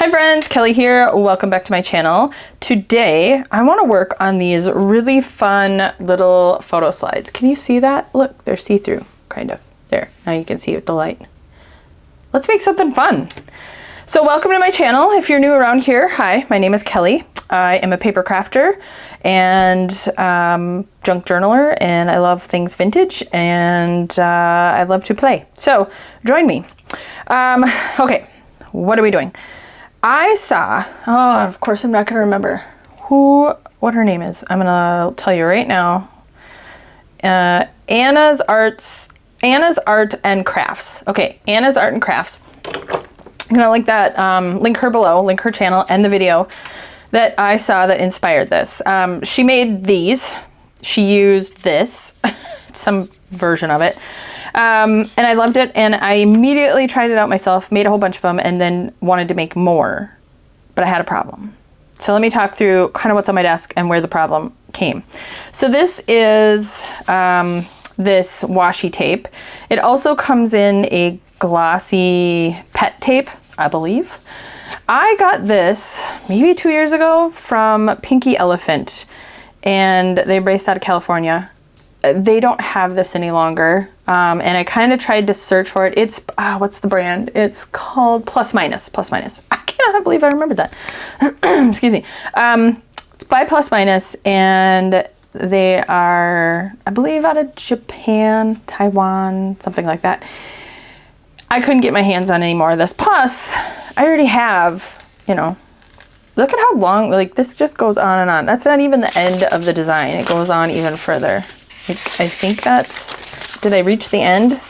Hi friends, Kelly here. Welcome back to my channel. Today, I want to work on these really fun little photo slides. Can you see that? Look, they're see-through, kind of. There, now you can see it with the light. Let's make something fun. So welcome to my channel. If you're new around here, hi, my name is Kelly. I am a paper crafter and junk journaler, and I love things vintage, and I love to play. So join me. Okay, what are we doing? I saw, oh, of course I'm not going to remember what her name is. I'm going to tell you right now. Anna's Art and Crafts. Okay, Anna's Art and Crafts. I'm going to link that, link her below, link her channel and the video that I saw that inspired this. She made these. She used this, some version of it. And I loved it, and I immediately tried it out myself, made a whole bunch of them, and then wanted to make more, but I had a problem. So let me talk through kind of what's on my desk and where the problem came. So this is this washi tape. It also comes in a glossy pet tape, I believe. I got this maybe 2 years ago from Pinky Elephant, and they're based out of California. They don't have this any longer. And I kind of tried to search for it. It's, what's the brand? It's called Plus Minus. Plus Minus. I cannot believe I remembered that. Excuse me. It's by Plus Minus, and they are, I believe, out of Japan, Taiwan, something like that. I couldn't get my hands on any more of this. Plus, I already have, you know, look at how long, like this just goes on and on. That's not even the end of the design. It goes on even further. I think that's, did I reach the end?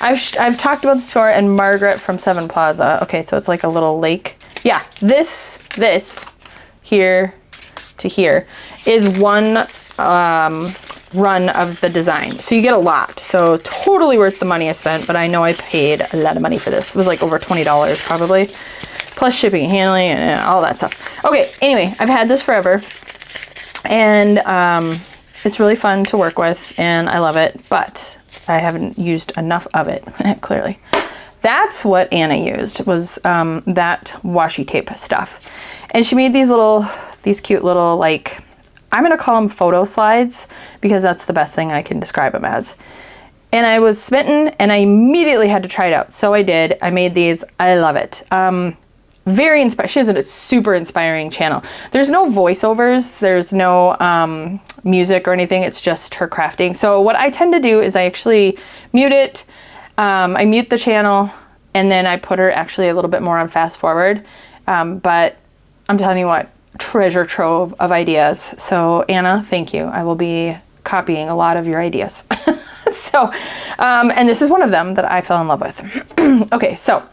I've talked about this before, and Margaret from Seven Plaza. Okay, so it's like a little lake. Yeah, this here to here is one run of the design. So you get a lot. So totally worth the money I spent, but I know I paid a lot of money for this. It was like over $20 probably, plus shipping and handling and all that stuff. Okay, anyway, I've had this forever, and it's really fun to work with, and I love it, but I haven't used enough of it, clearly. That's what Anna used, was that washi tape stuff. And she made these cute little, like, I'm gonna call them photo slides, because that's the best thing I can describe them as. And I was smitten, and I immediately had to try it out. So I did. I made these. I love it. Very inspired. She has a super inspiring channel. There's no voiceovers. There's no music or anything. It's just her crafting. So what I tend to do is I actually mute it. I mute the channel, and then I put her actually a little bit more on fast forward. But I'm telling you what, treasure trove of ideas. So Anna, thank you. I will be copying a lot of your ideas. So, and this is one of them that I fell in love with. Okay, so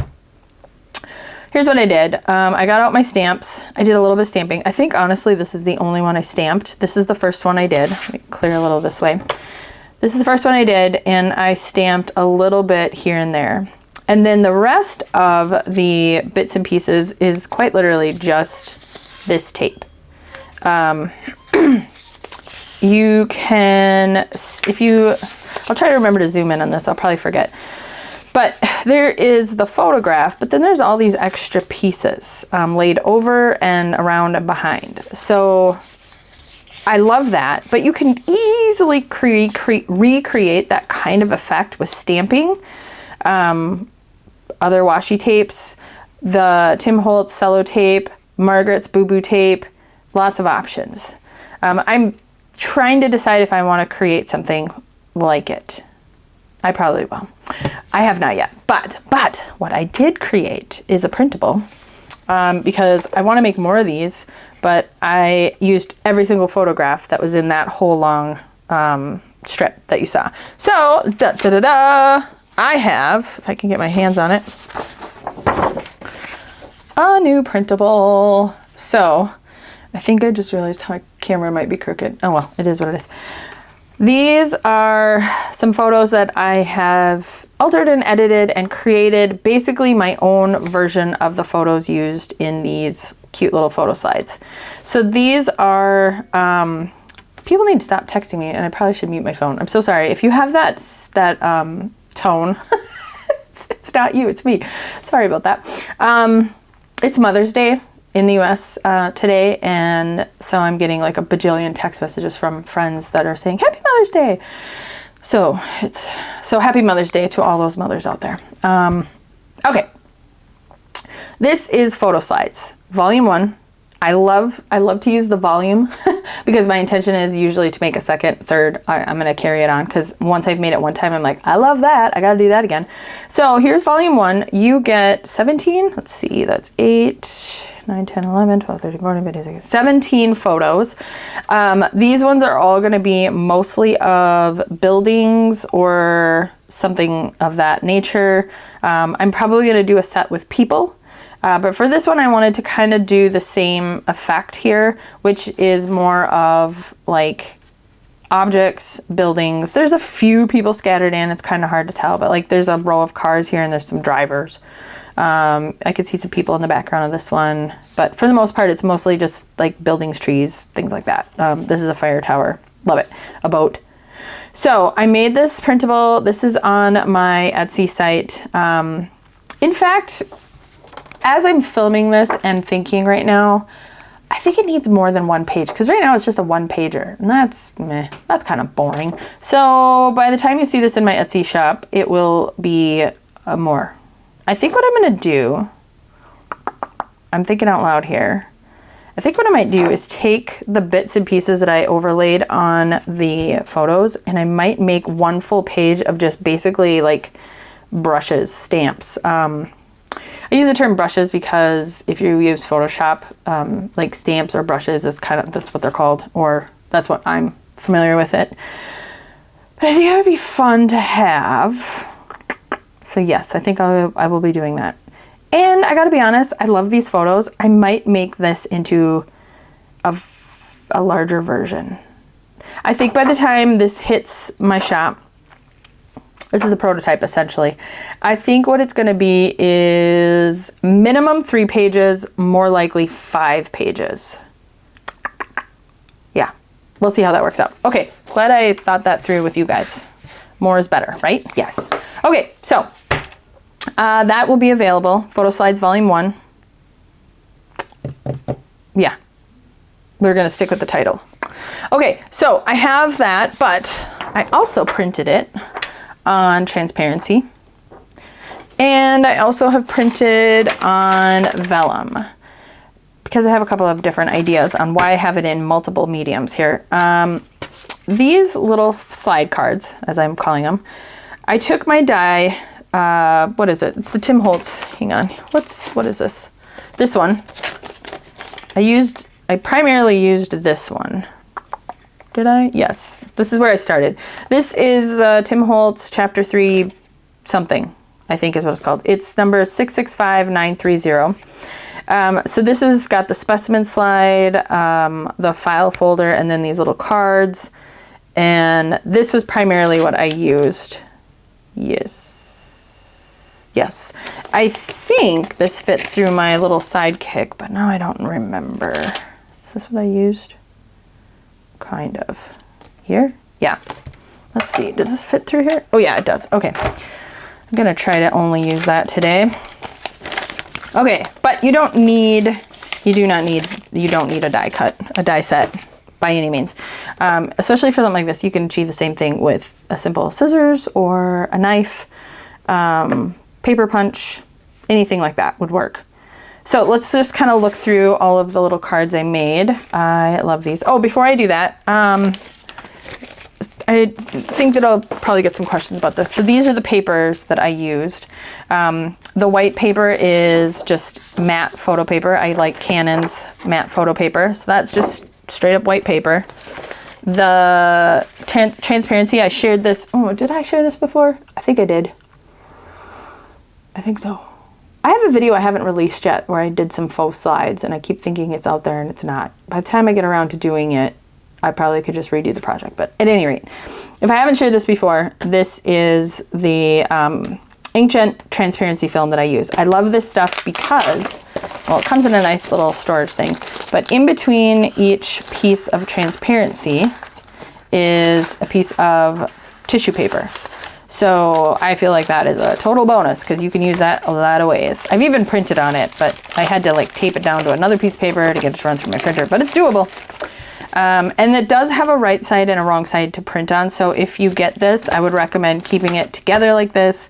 here's what I did. I got out my stamps. I did a little bit of stamping. I think, honestly, this is the only one I stamped. This is the first one I did. Let me clear a little this way. This is the first one I did, and I stamped a little bit here and there. And then the rest of the bits and pieces is quite literally just this tape. You can, I'll try to remember to zoom in on this. I'll probably forget. But there is the photograph, but then there's all these extra pieces laid over and around and behind. So I love that, but you can easily recreate that kind of effect with stamping. Other washi tapes, the Tim Holtz cello tape, Margaret's Boo Boo tape, lots of options. I'm trying to decide if I want to create something like it. I probably will. I have not yet, but what I did create is a printable, because I want to make more of these, but I used every single photograph that was in that whole long strip that you saw. So, I have, if I can get my hands on it, a new printable. So, I think I just realized my camera might be crooked. Oh well, it is what it is. These are some photos that I have altered and edited and created basically my own version of the photos used in these cute little photo slides. So these are, people need to stop texting me, and I probably should mute my phone. I'm so sorry. If you have that tone, it's not you, it's me. Sorry about that. it's Mother's Day in the US today, and so I'm getting like a bajillion text messages from friends that are saying Happy Mother's Day. So happy Mother's Day to all those mothers out there. Okay, this is Photo Slides, Volume 1. I love to use the volume because my intention is usually to make a second, third. I'm going to carry it on because once I've made it one time, I'm like, I love that. I got to do that again. So here's Volume 1. You get 17. Let's see. That's 8, 9, 10, 11, 12, 13, 14, 15, 16, 17 photos. These ones are all going to be mostly of buildings or something of that nature. I'm probably going to do a set with people. But for this one, I wanted to kind of do the same effect here, which is more of like objects, buildings. There's a few people scattered in. It's kind of hard to tell, but like there's a row of cars here and there's some drivers. I could see some people in the background of this one, but for the most part, it's mostly just like buildings, trees, things like that. This is a fire tower. Love it. A boat. So I made this printable. This is on my Etsy site. In fact, as I'm filming this and thinking right now, I think it needs more than one page because right now it's just a one pager and that's meh, that's kind of boring. So by the time you see this in my Etsy shop, it will be more. I think what I'm going to do, I'm thinking out loud here. I think what I might do is take the bits and pieces that I overlaid on the photos and I might make one full page of just basically like brushes, stamps. I use the term brushes because if you use Photoshop, like stamps or brushes is that's what they're called, or that's what I'm familiar with it. But I think it would be fun to have. So yes, I think I will be doing that. And I gotta be honest, I love these photos. I might make this into a larger version. I think by the time this hits my shop, this is a prototype essentially. I think what it's gonna be is minimum 3 pages, more likely 5 pages. Yeah, we'll see how that works out. Okay, glad I thought that through with you guys. More is better, right? Yes. Okay, so that will be available. Photo Slides Volume 1. Yeah, we're gonna stick with the title. Okay, so I have that, but I also printed it on transparency, and I also have printed on vellum because I have a couple of different ideas on why I have it in multiple mediums here. These little slide cards, as I'm calling them, I took my die, what is it? It's the Tim Holtz, hang on, what is this? This one, I primarily used this one. Did I? Yes. This is where I started. This is the Tim Holtz Chapter 3 something, I think is what it's called. It's number 665930. So this has got the specimen slide, the file folder, and then these little cards. And this was primarily what I used. Yes. Yes. I think this fits through my little sidekick, but now I don't remember. Is this what I used? Kind of. Here? Yeah. Let's see. Does this fit through here? Oh yeah, it does. Okay. I'm gonna try to only use that today. Okay, but you don't need a die cut, a die set by any means. Especially for something like this, you can achieve the same thing with a simple scissors or a knife, paper punch, anything like that would work. So let's just kind of look through all of the little cards I made. I love these. Oh, before I do that, I think that I'll probably get some questions about this. So these are the papers that I used. The white paper is just matte photo paper. I like Canon's matte photo paper. So that's just straight up white paper. The transparency, I shared this. Oh, did I share this before? I think I did. I think so. I have a video I haven't released yet where I did some faux slides and I keep thinking it's out there and it's not. By the time I get around to doing it, I probably could just redo the project. But at any rate, if I haven't shared this before, this is the inkjet transparency film that I use. I love this stuff because, well, it comes in a nice little storage thing, but in between each piece of transparency is a piece of tissue paper. So I feel like that is a total bonus because you can use that a lot of ways. I've even printed on it, but I had to like tape it down to another piece of paper to get it to run through my printer, but it's doable. And it does have a right side and a wrong side to print on. So if you get this, I would recommend keeping it together like this,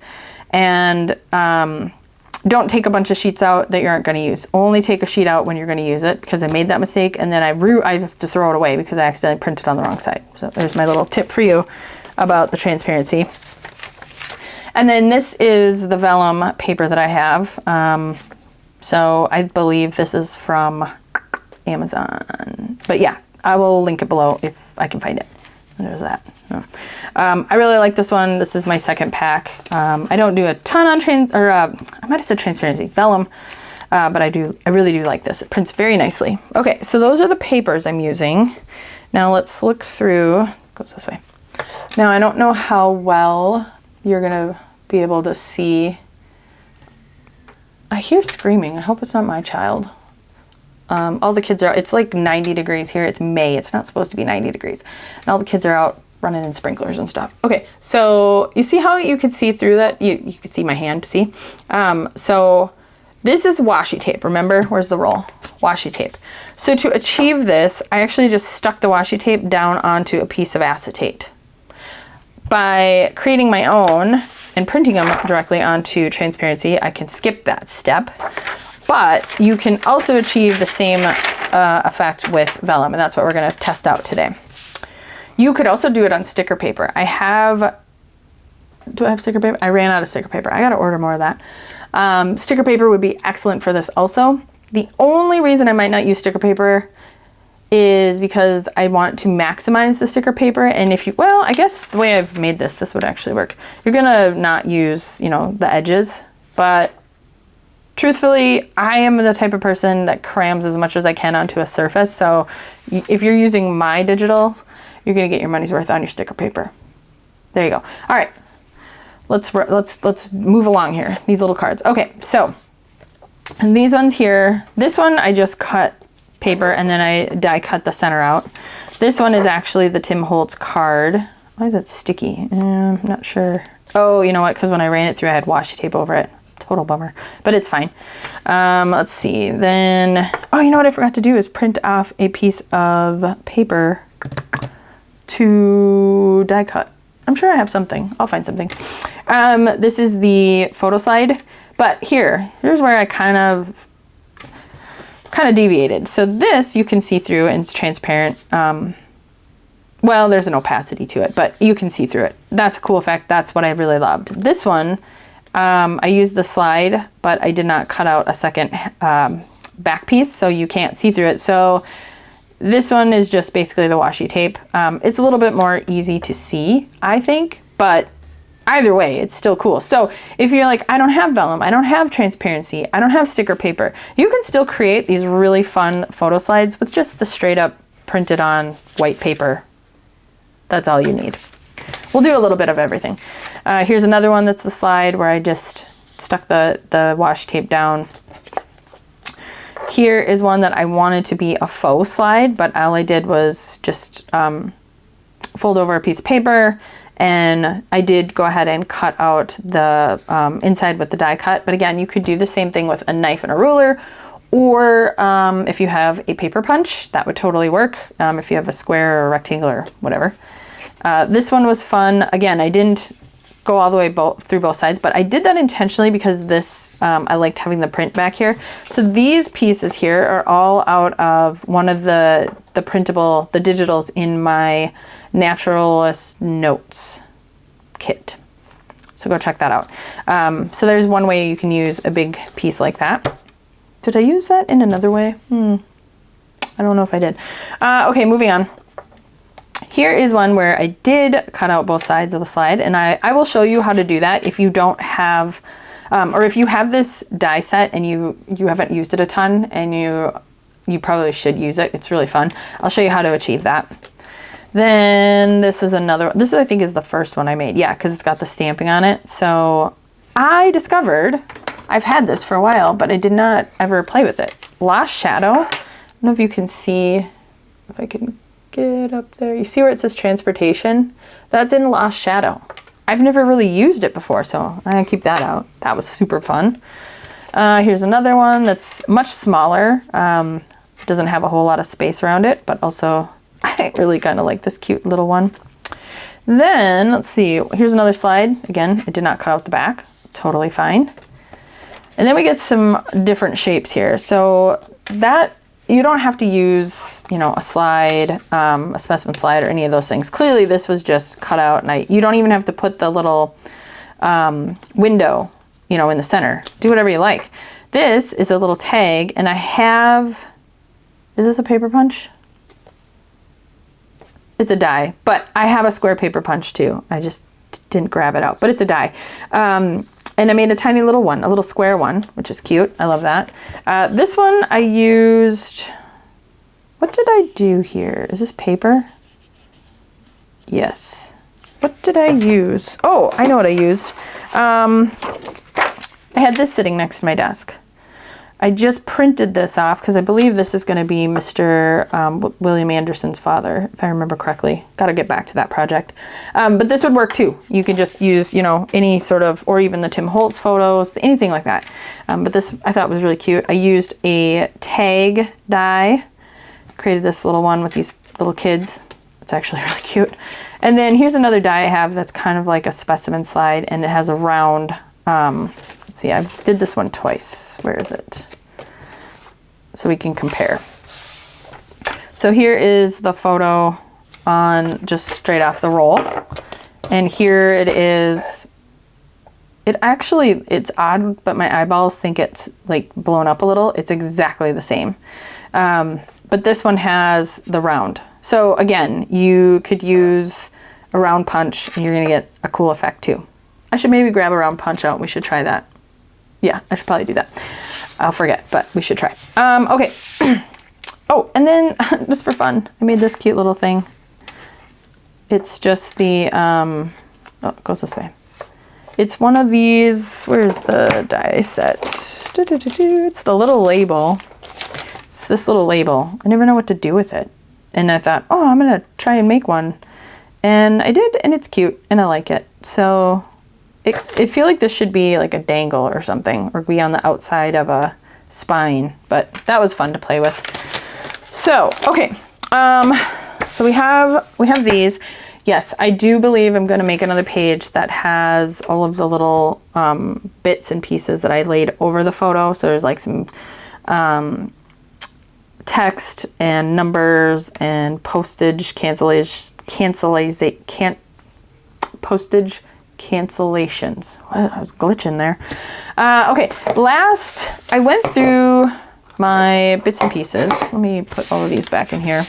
and don't take a bunch of sheets out that you aren't going to use. Only take a sheet out when you're going to use it, because I made that mistake and then I have to throw it away because I accidentally printed on the wrong side. So there's my little tip for you about the transparency. And then this is the vellum paper that I have. So I believe this is from Amazon. But yeah, I will link it below if I can find it. And there's that. I really like this one. This is my second pack. I don't do a ton on I might have said transparency, vellum. But I really do like this. It prints very nicely. Okay, so those are the papers I'm using. Now let's look through. It goes this way. Now I don't know how well you're gonna be able to see. I hear screaming. I hope it's not my child. All the kids are out. It's like 90 degrees here. It's May. It's not supposed to be 90 degrees. And all the kids are out running in sprinklers and stuff. Okay, so you see how you could see through that? You could see my hand, see? So this is washi tape, remember? Where's the roll? Washi tape. So to achieve this, I actually just stuck the washi tape down onto a piece of acetate. By creating my own and printing them directly onto transparency, I can skip that step. But you can also achieve the same effect with vellum, and that's what we're going to test out today. You could also do it on sticker paper. Do I have sticker paper? I ran out of sticker paper. I got to order more of that. Sticker paper would be excellent for this also. The only reason I might not use sticker paper is because I want to maximize the sticker paper. And well, I guess the way I've made this would actually work. You're gonna not use, the edges, but truthfully, I am the type of person that crams as much as I can onto a surface. So if you're using my digital, you're gonna get your money's worth on your sticker paper. There you go. All right, let's move along here. These little cards. Okay, so and these ones here, this one I just cut paper and then I die cut the center out. This one is actually the Tim Holtz card. Why is it sticky? I'm not sure. Oh, you know what? Because when I ran it through, I had washi tape over it. Total bummer, but it's fine. Let's see. Then, oh, you know what I forgot to do is print off a piece of paper to die cut. I'm sure I have something. I'll find something. This is the photo slide, but here's where I kind of deviated. So this you can see through and it's transparent. Well, there's an opacity to it, but you can see through it. That's a cool effect. That's what I really loved. This one, I used the slide, but I did not cut out a second back piece, so you can't see through it. So this one is just basically the washi tape. It's a little bit more easy to see, I think, but either way, it's still cool. So if you're like, I don't have vellum, I don't have transparency, I don't have sticker paper, you can still create these really fun photo slides with just the straight up printed on white paper. That's all you need. We'll do a little bit of everything. Here's another one that's the slide where I just stuck the washi tape down. Here is one that I wanted to be a faux slide, but all I did was just fold over a piece of paper, and I did go ahead and cut out the inside with the die cut. But again, you could do the same thing with a knife and a ruler, or if you have a paper punch, that would totally work. If you have a square or a rectangle or whatever. This one was fun. Again, I didn't go all the way through both sides, but I did that intentionally because this, I liked having the print back here. So these pieces here are all out of one of the digitals in my Naturalist Notes kit. So go check that out. So there's one way you can use a big piece like that. Did I use that in another way? I don't know if I did. Okay, moving on. Here is one where I did cut out both sides of the slide, and I will show you how to do that if you don't have, or if you have this die set and you haven't used it a ton, and you probably should use it. It's really fun. I'll show you how to achieve that. Then this is another one. This I think is the first one I made. Yeah, because it's got the stamping on it. So I discovered, I've had this for a while, but I did not ever play with it. Lost Shadow. I don't know if you can see, if I can get up there. You see where it says transportation? That's in Lost Shadow. I've never really used it before, so I'm gonna keep that out. That was super fun. Here's another one that's much smaller. Doesn't have a whole lot of space around it, but also I really kind of like this cute little one. Then, let's see, here's another slide. Again, it did not cut out the back. Totally fine. And then we get some different shapes here. So that, you don't have to use, you know, a slide, a specimen slide or any of those things. Clearly this was just cut out, and you don't even have to put the little window, you know, in the center. Do whatever you like. This is a little tag, and I have, is this a paper punch? It's a die, but I have a square paper punch too. I just didn't grab it out, but it's a die. And I made a tiny little one, a little square one, which is cute. I love that. This one I used, what did I do here? Is this paper? Yes. What did I use? Oh, I know what I used. I had this sitting next to my desk. I just printed this off because I believe this is going to be Mr. William Anderson's father, if I remember correctly. Got to get back to that project. But this would work too. You could just use, you know, any sort of, or even the Tim Holtz photos, anything like that. But this I thought was really cute. I used a tag die. Created this little one with these little kids. It's actually really cute. And then here's another die I have that's kind of like a specimen slide, and it has a round, let's see, I did this one twice. Where is it? So we can compare. So here is the photo on just straight off the roll. And here it is. It's odd, but my eyeballs think it's like blown up a little. It's exactly the same. But this one has the round. So again, you could use a round punch and you're gonna get a cool effect too. I should maybe grab a round punch out. We should try that. Yeah, I should probably do that. I'll forget, but we should try. Okay. Oh, and then just for fun, I made this cute little thing. It's just the, oh, it goes this way. It's one of these, where's the die set? It's the little label. It's this little label. I never know what to do with it. And I thought, oh, I'm gonna try and make one. And I did, and it's cute, and I like it. So I feel like this should be like a dangle or something, or be on the outside of a spine, but that was fun to play with. So, okay, so we have these. Yes, I do believe I'm gonna make another page that has all of the little bits and pieces that I laid over the photo. So there's like some text and numbers and postage cancellations. I was glitching there. Okay, last I went through my bits and pieces. Let me put all of these back in here.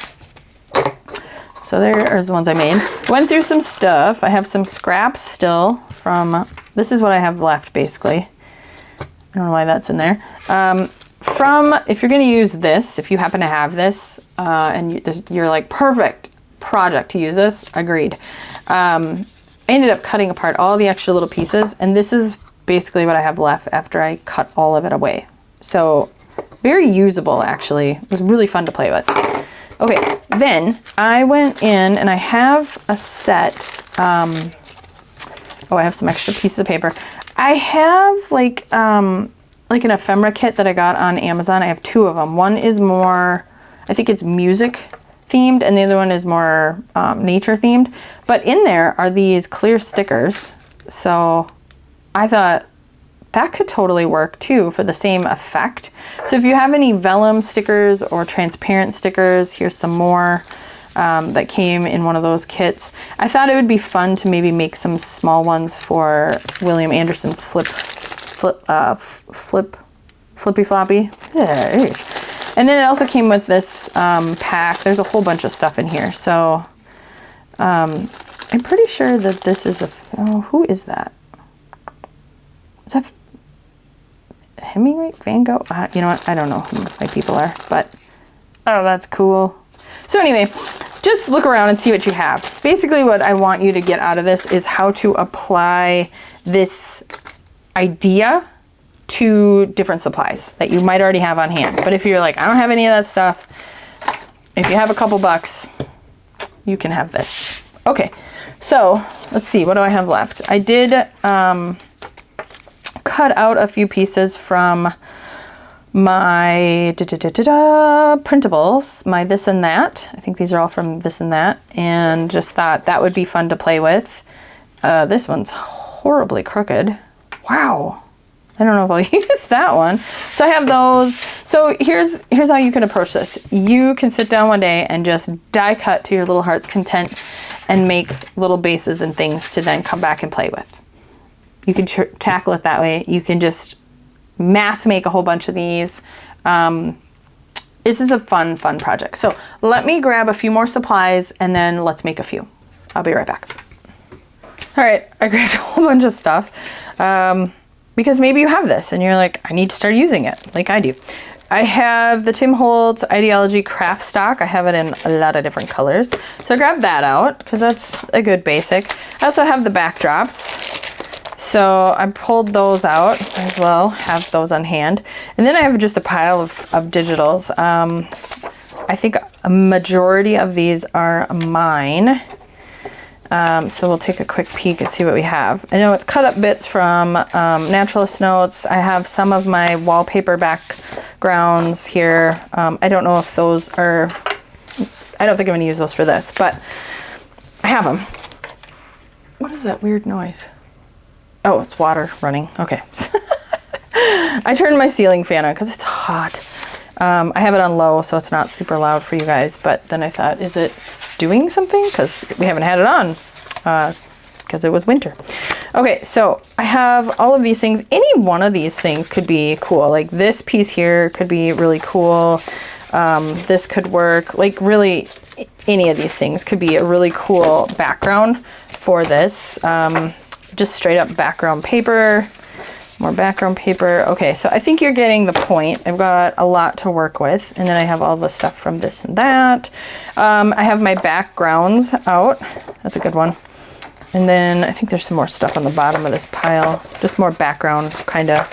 So there are the ones I made. Went through some stuff. I have some scraps still from, this is what I have left basically. I don't know why that's in there. If you're gonna use this, if you happen to have this, and you're like, perfect project to use this, agreed. I ended up cutting apart all the extra little pieces, and this is basically what I have left after I cut all of it away. So very usable, actually. It was really fun to play with. Okay, then I went in and I have a set, oh, I have some extra pieces of paper. I have like an ephemera kit that I got on Amazon. I have two of them. One is more, I think it's music themed, and the other one is more nature themed. But in there are these clear stickers. So I thought that could totally work too for the same effect. So if you have any vellum stickers or transparent stickers, here's some more that came in one of those kits. I thought it would be fun to maybe make some small ones for William Anderson's flippy floppy. Yeah, and then it also came with this pack. There's a whole bunch of stuff in here. So I'm pretty sure that this is who is that? Is that Hemingway? Van Gogh? You know what? I don't know who my people are, but oh, that's cool. So anyway, just look around and see what you have. Basically what I want you to get out of this is how to apply this idea to different supplies that you might already have on hand. But if you're like, I don't have any of that stuff, if you have a couple bucks, you can have this. Okay, So let's see, what do I have left? I did cut out a few pieces from my printables, my this and that. I think these are all from this and that, and just thought that would be fun to play with. This one's horribly crooked. Wow. I don't know if I'll use that one. So I have those. So here's how you can approach this. You can sit down one day and just die cut to your little heart's content and make little bases and things to then come back and play with. You can tackle it that way. You can just mass make a whole bunch of these. This is a fun project. So let me grab a few more supplies and then let's make a few. I'll be right back. All right, I grabbed a whole bunch of stuff because maybe you have this and you're like, I need to start using it like I do. I have the Tim Holtz Kraft-Stock. I have it in a lot of different colors. So I grabbed that out because that's a good basic. I also have the backdrops. So I pulled those out as well, have those on hand. And then I have just a pile of digitals. I think a majority of these are mine. So we'll take a quick peek and see what we have. I know it's cut up bits from Naturalist Notes. I have some of my wallpaper backgrounds here. I don't know if those are, I don't think I'm gonna use those for this, but I have them. What is that weird noise? Oh, it's water running. Okay. I turned my ceiling fan on because it's hot. I have it on low, so it's not super loud for you guys. But then I thought, is it doing something? Because we haven't had it on because it was winter. Okay, so I have all of these things. Any one of these things could be cool. Like this piece here could be really cool. This could work. Like really, any of these things could be a really cool background for this. Just straight up background paper, more background paper. Okay, so I think you're getting the point. I've got a lot to work with, and then I have all the stuff from this and that. I have my backgrounds out. That's a good one. And then I think there's some more stuff on the bottom of this pile, just more background kind of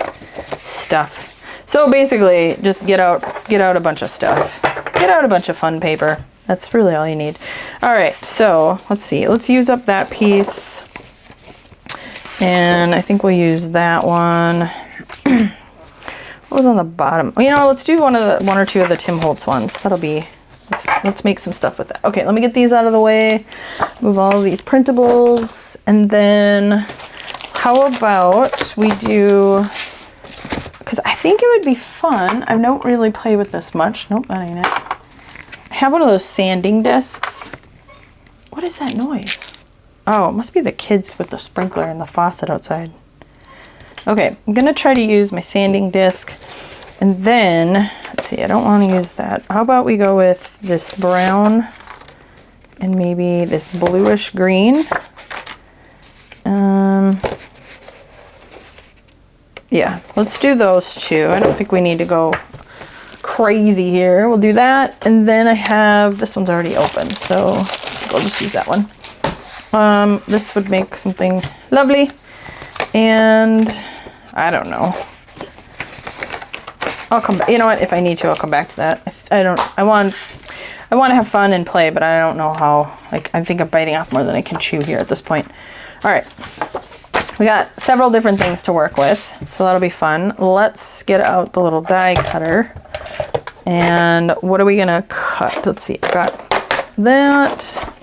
stuff. So basically, just get out a bunch of stuff. Get out a bunch of fun paper. That's really all you need. All right, so let's see. Let's use up that piece. And I think we'll use that one. What was on the bottom? You know, let's do one or two of the Tim Holtz ones. That'll be, let's make some stuff with that. Okay, let me get these out of the way. Move all of these printables. And then how about we do, because I think it would be fun. I don't really play with this much. Nope, that ain't it. I have one of those sanding discs. What is that noise? Oh, it must be the kids with the sprinkler and the faucet outside. Okay, I'm gonna try to use my sanding disc. And then, let's see, I don't wanna use that. How about we go with this brown and maybe this bluish green. Yeah, let's do those two. I don't think we need to go crazy here. We'll do that. And then I have, this one's already open, so I think I'll just use that one. This would make something lovely, and I don't know. I'll come back. You know what? If I need to, I'll come back to that. I want to have fun and play, but I don't know how. Like, I think I'm biting off more than I can chew here at this point. All right, we got several different things to work with, so that'll be fun. Let's get out the little die cutter, and what are we gonna cut? Let's see. I got that.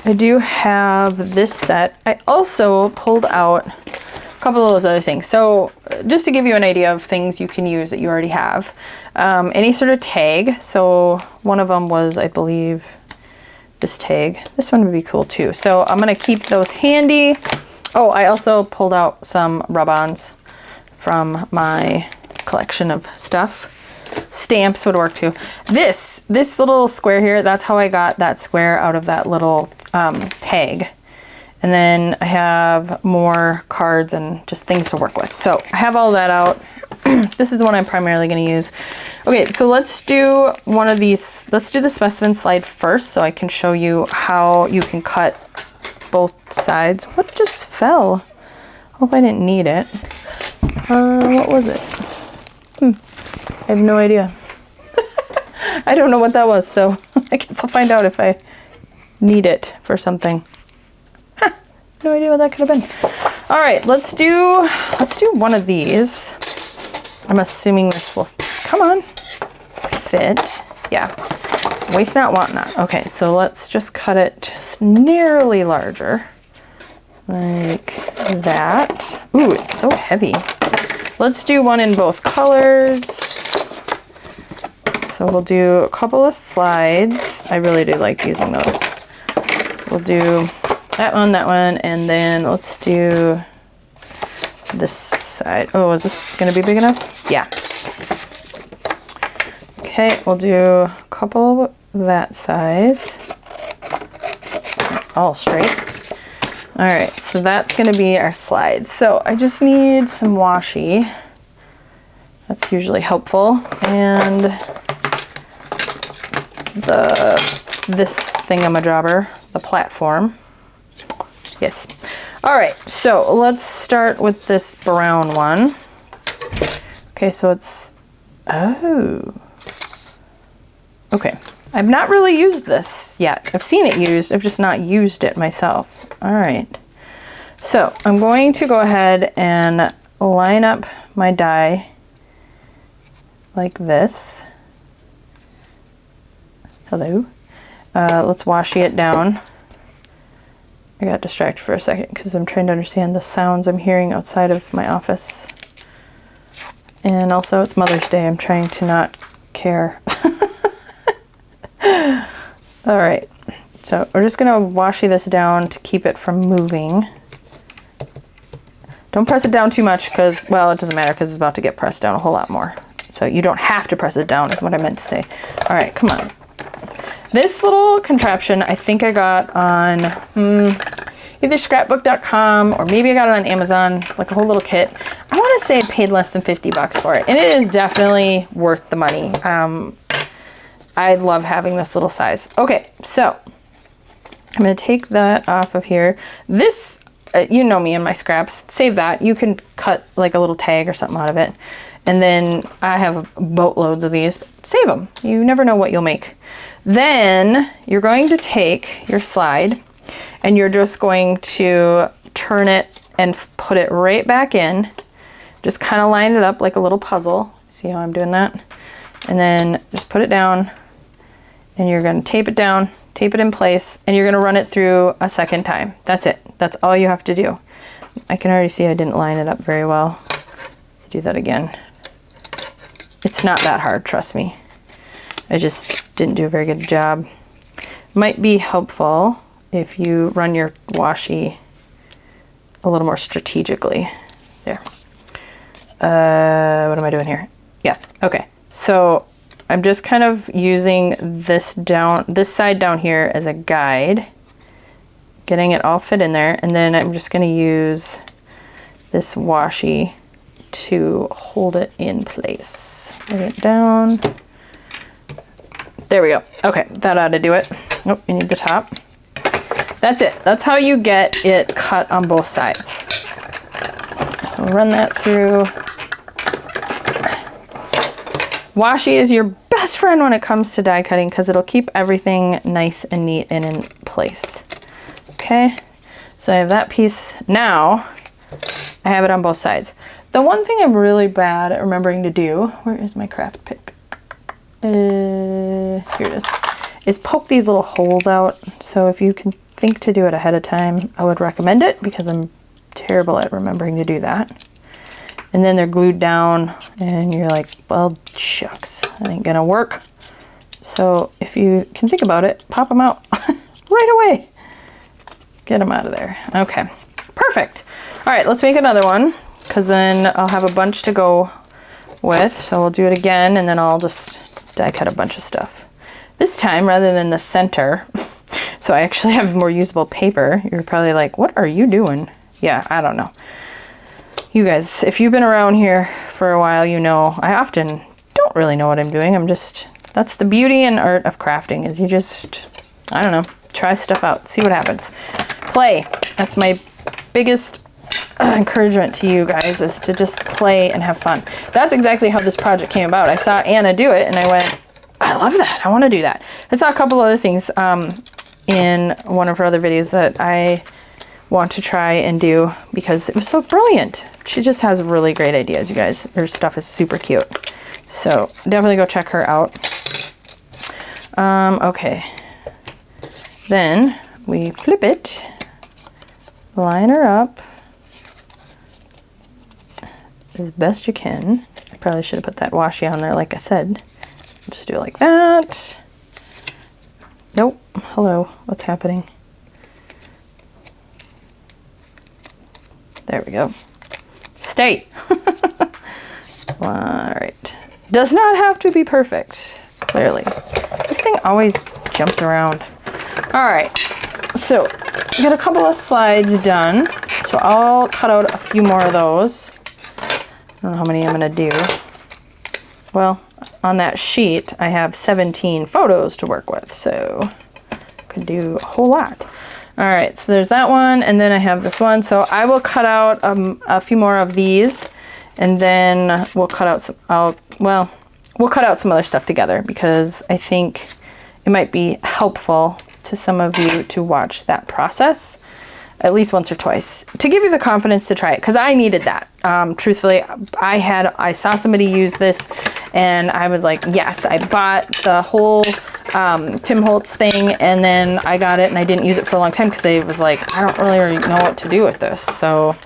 I do have this set. I also pulled out a couple of those other things. So just to give you an idea of things you can use that you already have. Any sort of tag. So one of them was, I believe, this tag. This one would be cool too. So I'm gonna keep those handy. Oh, I also pulled out some rub-ons from my collection of stuff. Stamps would work too. This little square here, that's how I got that square out of that little tag. And then I have more cards and just things to work with. So I have all that out. This is the one I'm primarily going to use. Okay, so let's do one of these. Let's do the specimen slide first so I can show you how you can cut both sides. What just fell? Hope I didn't need it. What was it? I have no idea. I don't know what that was, so I guess I'll find out if I need it for something. no idea what that could have been. All right, let's do one of these. I'm assuming this will, come on, fit. Yeah, waste not, want not. Okay, so let's just cut it just narrowly larger, like that. Ooh, it's so heavy. Let's do one in both colors. So we'll do a couple of slides. I really do like using those. So we'll do that one, and then let's do this side. Oh, is this gonna be big enough? Yeah. Okay, we'll do a couple that size. All straight. All right, so that's gonna be our slide. So I just need some washi. That's usually helpful. And this thingamajobber, the platform. Yes. All right, so let's start with this brown one. Okay, so it's, oh. Okay, I've not really used this yet. I've seen it used, I've just not used it myself. All right, so I'm going to go ahead and line up my die like this. Hello. Let's washi it down. I got distracted for a second because I'm trying to understand the sounds I'm hearing outside of my office. And also it's Mother's Day, I'm trying to not care. All right, so we're just gonna washi this down to keep it from moving. Don't press it down too much because, well, it doesn't matter because it's about to get pressed down a whole lot more. So you don't have to press it down is what I meant to say. All right, come on. This little contraption I think I got on either scrapbook.com or maybe I got it on Amazon, like a whole little kit. I want to say I paid less than 50 bucks for it, and it is definitely worth the money. I love having this little size. Okay, so I'm going to take that off of here. This, you know me and my scraps, save that. You can cut like a little tag or something out of it. And then I have boatloads of these. Save them. You never know what you'll make. Then you're going to take your slide and you're just going to turn it and put it right back in. Just kind of line it up like a little puzzle. See how I'm doing that? And then just put it down and you're going to tape it down, tape it in place, and you're going to run it through a second time. That's it. That's all you have to do. I can already see I didn't line it up very well. Do that again. It's not that hard, trust me. I just didn't do a very good job. Might be helpful if you run your washi a little more strategically. There. What am I doing here? Yeah, okay. So I'm just kind of using this side down here as a guide, getting it all fit in there, and then I'm just gonna use this washi to hold it in place. Bring it down. There we go. Okay, that ought to do it. Oh, you need the top. That's it. That's how you get it cut on both sides. So run that through. Washi is your best friend when it comes to die cutting because it'll keep everything nice and neat and in place. Okay, so I have that piece. Now I have it on both sides. The one thing I'm really bad at remembering to do, where is my craft pick? Here it is poke these little holes out. So if you can think to do it ahead of time, I would recommend it because I'm terrible at remembering to do that. And then they're glued down and you're like, well, shucks, that ain't gonna work. So if you can think about it, pop them out right away. Get them out of there. Okay, perfect. All right, let's make another one because then I'll have a bunch to go with. So we'll do it again and then I'll just die cut a bunch of stuff. This time, rather than the center, so I actually have more usable paper. You're probably like, what are you doing? Yeah, I don't know. You guys, if you've been around here for a while, you know I often don't really know what I'm doing. That's the beauty and art of crafting is you just, I don't know, try stuff out, see what happens. Play. That's my biggest encouragement to you guys is to just play and have fun. That's exactly how this project came about. I saw Anna do it and I went, I love that. I want to do that. I saw a couple other things in one of her other videos that I want to try and do because it was so brilliant. She just has really great ideas, you guys. Her stuff is super cute. So definitely go check her out. Okay. Then we flip it, line her up as best you can. I probably should have put that washi on there like I said. Just do it like that. Nope. Hello. What's happening? There we go. Stay. All right. Does not have to be perfect, clearly. This thing always jumps around. All right. So, got a couple of slides done. So I'll cut out a few more of those. I don't know how many I'm going to do. Well, on that sheet, I have 17 photos to work with, so I could do a whole lot. All right, so there's that one, and then I have this one. So I will cut out a few more of these, and then we'll cut out some, we'll cut out some other stuff together because I think it might be helpful to some of you to watch that process at least once or twice to give you the confidence to try it, because I needed that. Truthfully, I saw somebody use this and I was like, yes, I bought the whole Tim Holtz thing, and then I got it and I didn't use it for a long time because I was like, I don't really know what to do with this. So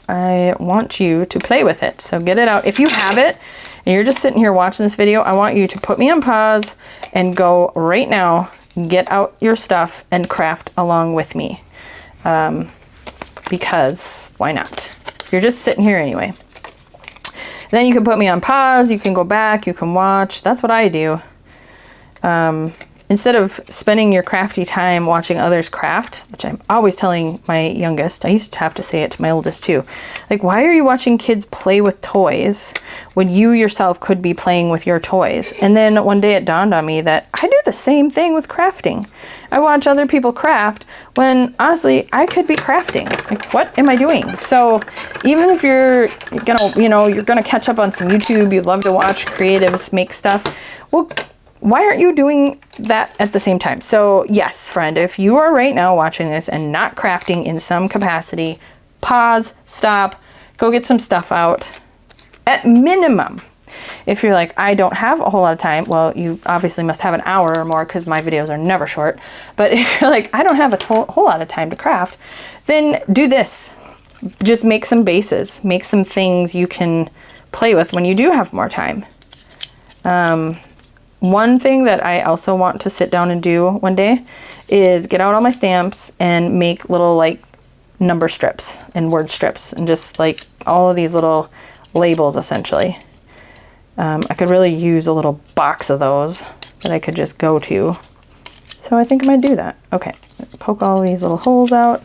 I want you to play with it. So get it out. If you have it and you're just sitting here watching this video, I want you to put me on pause and go right now, get out your stuff and craft along with me. Because why not? You're just sitting here anyway. Then you can put me on pause, you can go back, you can watch. That's what I do. Instead of spending your crafty time watching others craft, which I'm always telling my youngest, I used to have to say it to my oldest too. Like, why are you watching kids play with toys when you yourself could be playing with your toys? And then one day it dawned on me that I do the same thing with crafting. I watch other people craft when honestly, I could be crafting. Like, what am I doing? So even if you're gonna, you're gonna catch up on some YouTube, you love to watch creatives make stuff, well, why aren't you doing that at the same time? So yes, friend, if you are right now watching this and not crafting in some capacity, pause, stop, go get some stuff out. At minimum, if you're like, I don't have a whole lot of time, well, you obviously must have an hour or more because my videos are never short. But if you're like, I don't have a whole lot of time to craft, then do this. Just make some bases, make some things you can play with when you do have more time. One thing that I also want to sit down and do one day is get out all my stamps and make little like number strips and word strips and just like all of these little labels essentially. I could really use a little box of those that I could just go to. So I think I might do that. Okay, poke all these little holes out.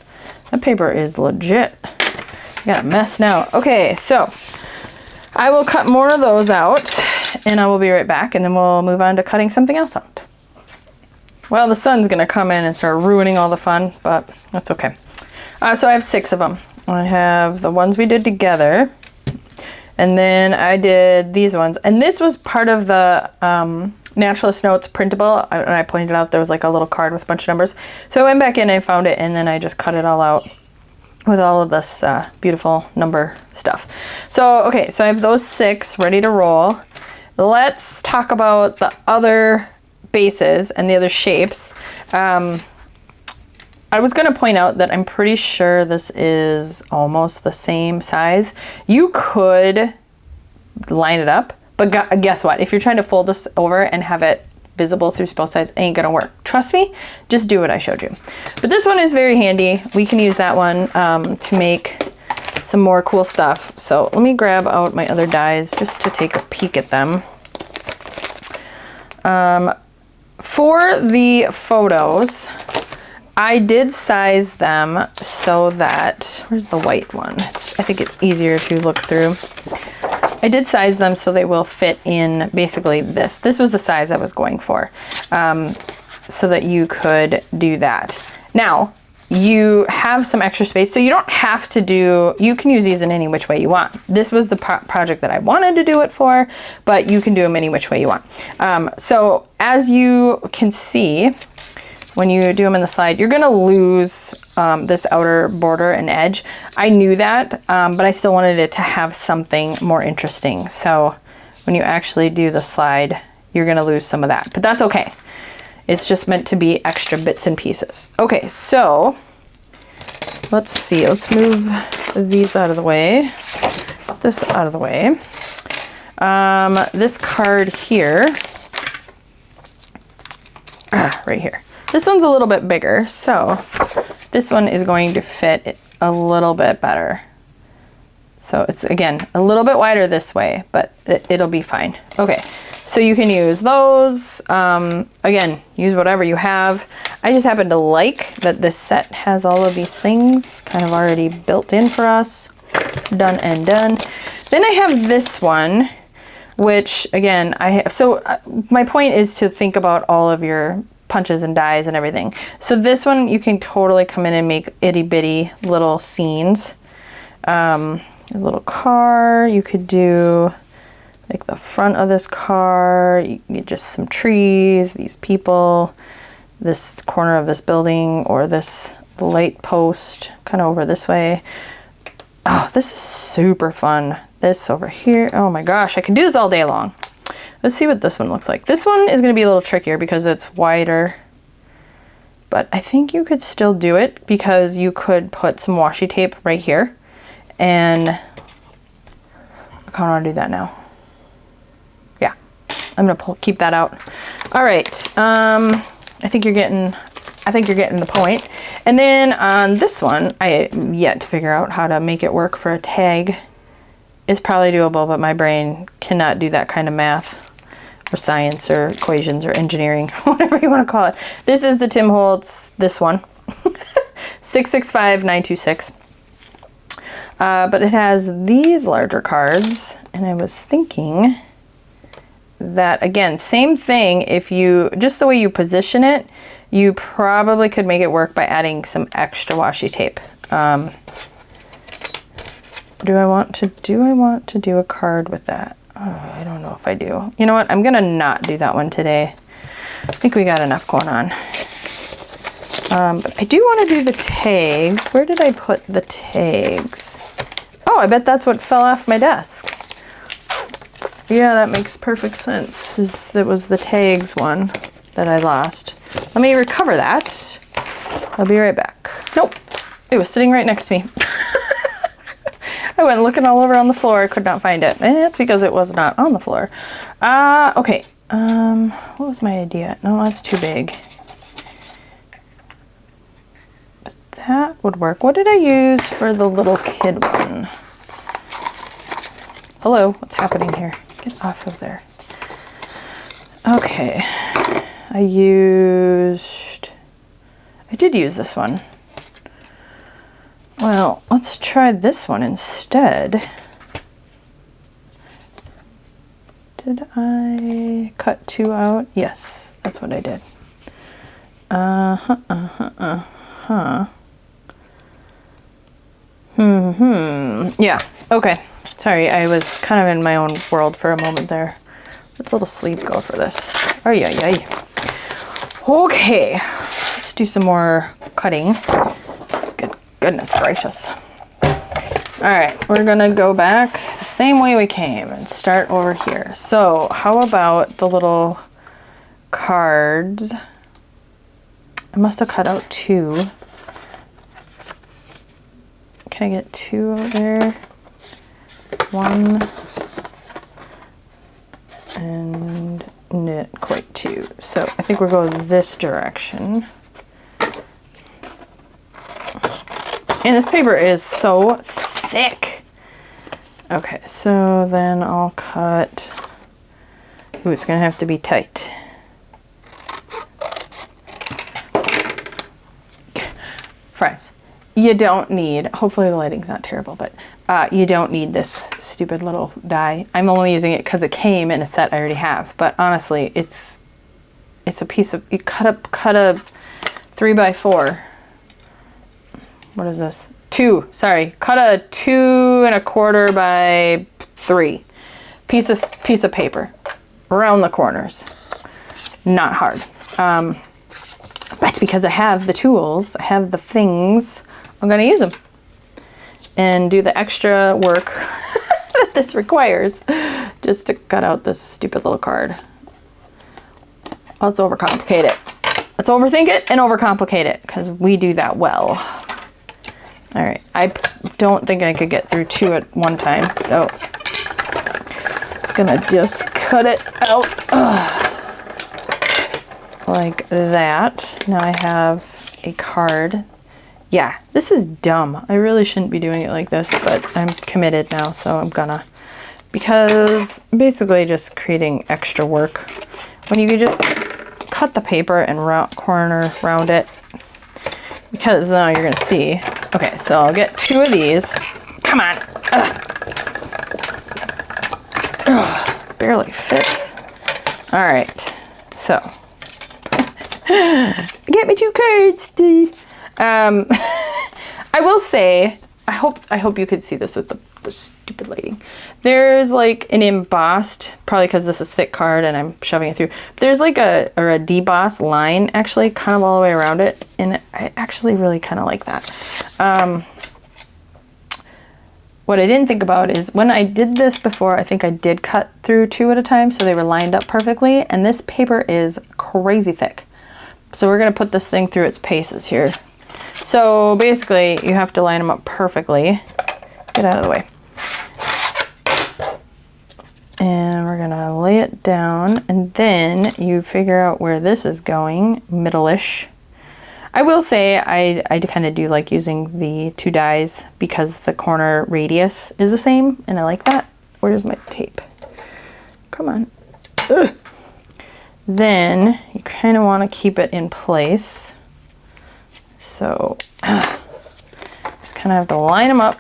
That paper is legit. I got a mess now. Okay, so I will cut more of those out and I will be right back, and then we'll move on to cutting something else out. Well, the sun's gonna come in and start ruining all the fun, but that's okay. So I have 6 of them. I have the ones we did together, and then I did these ones. And this was part of the Naturalist Notes printable, and I pointed out there was like a little card with a bunch of numbers. So I went back in and found it, and then I just cut it all out with all of this beautiful number stuff. So, okay, so I have those 6 ready to roll. Let's talk about the other bases and the other shapes. I was going to point out that I'm pretty sure this is almost the same size. You could line it up, but guess what? If you're trying to fold this over and have it visible through both sides, it ain't gonna work. Trust me, just do what I showed you. But this one is very handy. We can use that one to make some more cool stuff. So let me grab out my other dies just to take a peek at them. For the photos, I did size them so that, where's the white one? I think it's easier to look through. I did size them so they will fit in basically this. This was the size I was going for, so that you could do that. Now, you have some extra space, so you don't have to do, you can use these in any which way you want. This was the project that I wanted to do it for, but you can do them any which way you want. So as you can see, when you do them in the slide, you're gonna lose this outer border and edge. I knew that, but I still wanted it to have something more interesting. So when you actually do the slide, you're gonna lose some of that, but that's okay. It's just meant to be extra bits and pieces. Okay, so let's see, let's move these out of the way, this out of the way. This card here, right here. This one's a little bit bigger, so this one is going to fit a little bit better. So it's, again, a little bit wider this way, but it'll be fine. Okay, so you can use those. Again, use whatever you have. I just happen to like that this set has all of these things kind of already built in for us. Done and done. Then I have this one, which again, my point is to think about all of your punches and dies and everything. So this one, you can totally come in and make itty bitty little scenes. A little car, you could do like the front of this car, you get just some trees, these people, this corner of this building, or this light post kind of over this way. Oh, this is super fun. This over here, oh my gosh, I can do this all day long. Let's see what this one looks like. This one is going to be a little trickier because it's wider, but I think you could still do it because you could put some washi tape right here, and I kind of want to do that now. Yeah, I'm going to keep that out. All right, I think you're getting the point. And then on this one, I have yet to figure out how to make it work for a tag. It's probably doable, but my brain cannot do that kind of math or science or equations or engineering, whatever you want to call it. This is the Tim Holtz, this one, 665926. But it has these larger cards, and I was thinking that, again, same thing, if you, just the way you position it, you probably could make it work by adding some extra washi tape. Do I want to do a card with that? Oh, I don't know if I do. You know what? I'm gonna not do that one today. I think we got enough going on. But I do want to do the tags. Where did I put the tags? Oh, I bet that's what fell off my desk. Yeah, that makes perfect sense. That was the tags one that I lost. Let me recover that. I'll be right back. Nope, it was sitting right next to me. I went looking all over on the floor, could not find it. It's because it was not on the floor. Okay, what was my idea? No, that's too big. But that would work. What did I use for the little kid one? Hello, what's happening here? Get off of there. Okay, I did use this one. Well, let's try this one instead. Did I cut two out? Yes, that's what I did. Yeah, okay. Sorry, I was kind of in my own world for a moment there. Where'd the little sleeve go for this? Oh, yeah. Okay, let's do some more cutting. Goodness gracious. All right, we're gonna go back the same way we came and start over here. So how about the little cards? I must have cut out two. Can I get two over there? One and not quite two. So I think we're going this direction. And this paper is so thick. Okay, so then I'll cut. Ooh, it's gonna have to be tight. Friends, you don't need, hopefully the lighting's not terrible, but you don't need this stupid little die. I'm only using it because it came in a set I already have, but honestly, it's a piece of, you cut a 3x4. What is this? Cut a 2 1/4 by 3 piece of paper around the corners. Not hard. But because I have the tools, I have the things, I'm gonna use them and do the extra work that this requires just to cut out this stupid little card. Let's overcomplicate it. Let's overthink it and overcomplicate it, because we do that well. All right, I don't think I could get through 2 at one time, so I'm gonna just cut it out like that. Now I have a card. Yeah, this is dumb. I really shouldn't be doing it like this, but I'm committed now, so I'm gonna. Because basically just creating extra work when you could just cut the paper and corner round it. Because now you're gonna see. Okay, so I'll get 2 of these. Come on. Ugh, barely fits. All right, so get me 2 cards, Steve. I will say, I hope you could see this with the stupid lighting. There's like an embossed, probably because this is thick card and I'm shoving it through. There's like a debossed line actually kind of all the way around it, and I actually really kind of like that. What I didn't think about is when I did this before, I think I did cut through 2 at a time so they were lined up perfectly, and this paper is crazy thick. So we're gonna put this thing through its paces here. So basically you have to line them up perfectly. Get out of the way. And we're gonna lay it down, and then you figure out where this is going, middle-ish. I will say I kind of do like using the 2 dies because the corner radius is the same, and I like that. Where's my tape? Come on. Ugh. Then you kind of want to keep it in place. So just kind of have to line them up